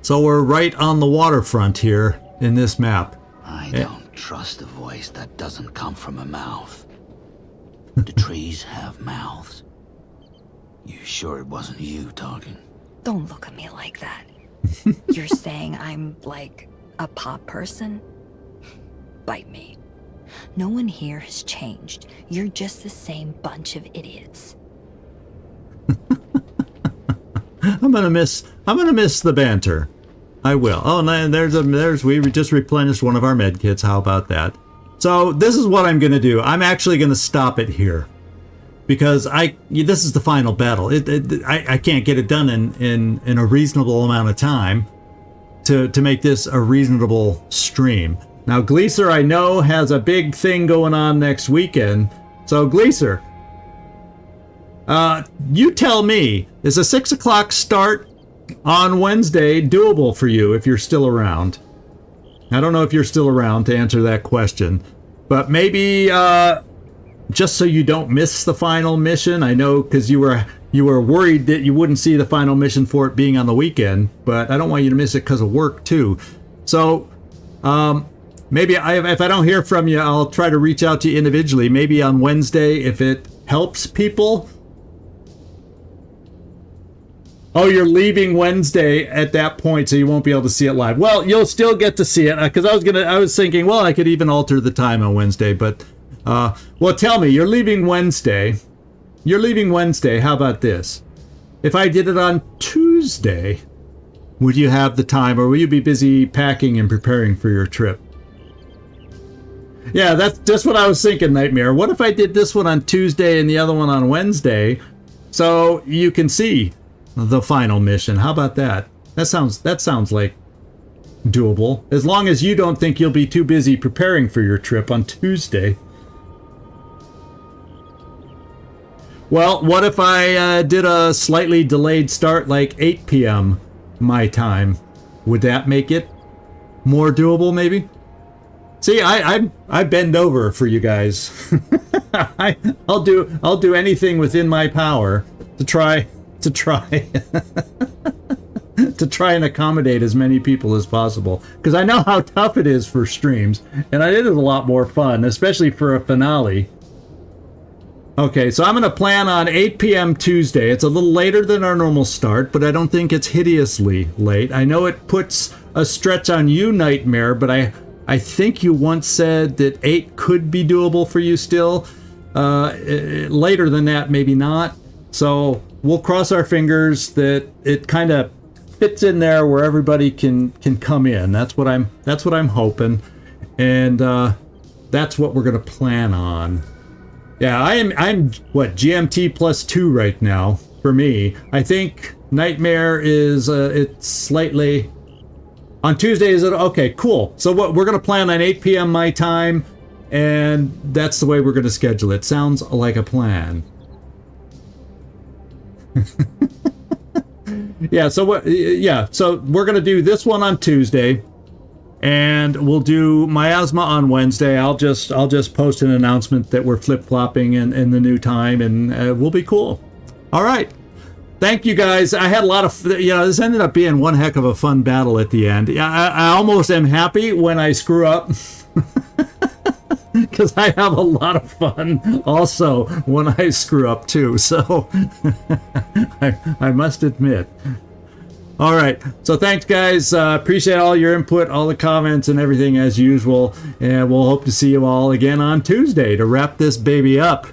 So we're right on the waterfront here in this map. I don't trust a voice that doesn't come from a mouth. The trees have mouths. You sure it wasn't you talking? Don't look at me like that. You're saying I'm like a pop person? Bite me. No one here has changed. You're just the same bunch of idiots. I'm gonna miss the banter. I will. Oh, and we just replenished one of our med kits. How about that? So this is what I'm gonna do. I'm actually gonna stop it here, because this is the final battle. I can't get it done in a reasonable amount of time to make this a reasonable stream. Now Gleaser, I know, has a big thing going on next weekend. So Gleaser, you tell me, is a 6 o'clock start on Wednesday doable for you if you're still around? I don't know if you're still around to answer that question, but maybe just so you don't miss the final mission. I know, because you were worried that you wouldn't see the final mission for it being on the weekend, but I don't want you to miss it because of work too. So maybe if I don't hear from you, I'll try to reach out to you individually, maybe on Wednesday, if it helps people. Oh, you're leaving Wednesday at that point, so you won't be able to see it live. Well, you'll still get to see it, because I was thinking, well, I could even alter the time on Wednesday, but well, tell me, you're leaving Wednesday. You're leaving Wednesday. How about this? If I did it on Tuesday, would you have the time, or will you be busy packing and preparing for your trip? Yeah, that's just what I was thinking, Nightmare. What if I did this one on Tuesday and the other one on Wednesday, so you can see the final mission? How about that? That sounds like doable, as long as you don't think you'll be too busy preparing for your trip on Tuesday. Well, what if I did a slightly delayed start, like 8 p.m. my time? Would that make it more doable, maybe? See, I bend over for you guys. I'll do anything within my power to try to try and accommodate as many people as possible, because I know how tough it is for streams, and it is a lot more fun, especially for a finale. Okay, so I'm going to plan on 8 p.m. Tuesday. It's a little later than our normal start, but I don't think it's hideously late. I know it puts a stretch on you, Nightmare, but I think you once said that 8 could be doable for you still. Later than that, maybe not. So we'll cross our fingers that it kind of fits in there where everybody can come in. That's what I'm hoping, and that's what we're going to plan on. Yeah, I'm what, GMT +2 right now for me. I think Nightmare is it's slightly on Tuesday. Is it okay? Cool. So what we're gonna plan on 8 p.m. my time, and that's the way we're gonna schedule it. Sounds like a plan. Yeah. So what? Yeah. So we're gonna do this one on Tuesday, and we'll do Miasma on Wednesday. I'll just post an announcement that we're flip-flopping in the new time, and we'll be cool. All right. Thank you, guys. I had a lot of, this ended up being one heck of a fun battle at the end. I almost am happy when I screw up, because I have a lot of fun also when I screw up too. So I must admit. All right. So thanks, guys. Appreciate all your input, all the comments and everything as usual. And we'll hope to see you all again on Tuesday to wrap this baby up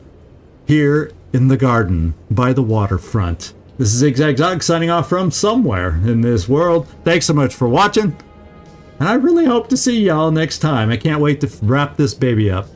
here in the garden by the waterfront. This is Zigzag signing off from somewhere in this world. Thanks so much for watching. And I really hope to see y'all next time. I can't wait to wrap this baby up.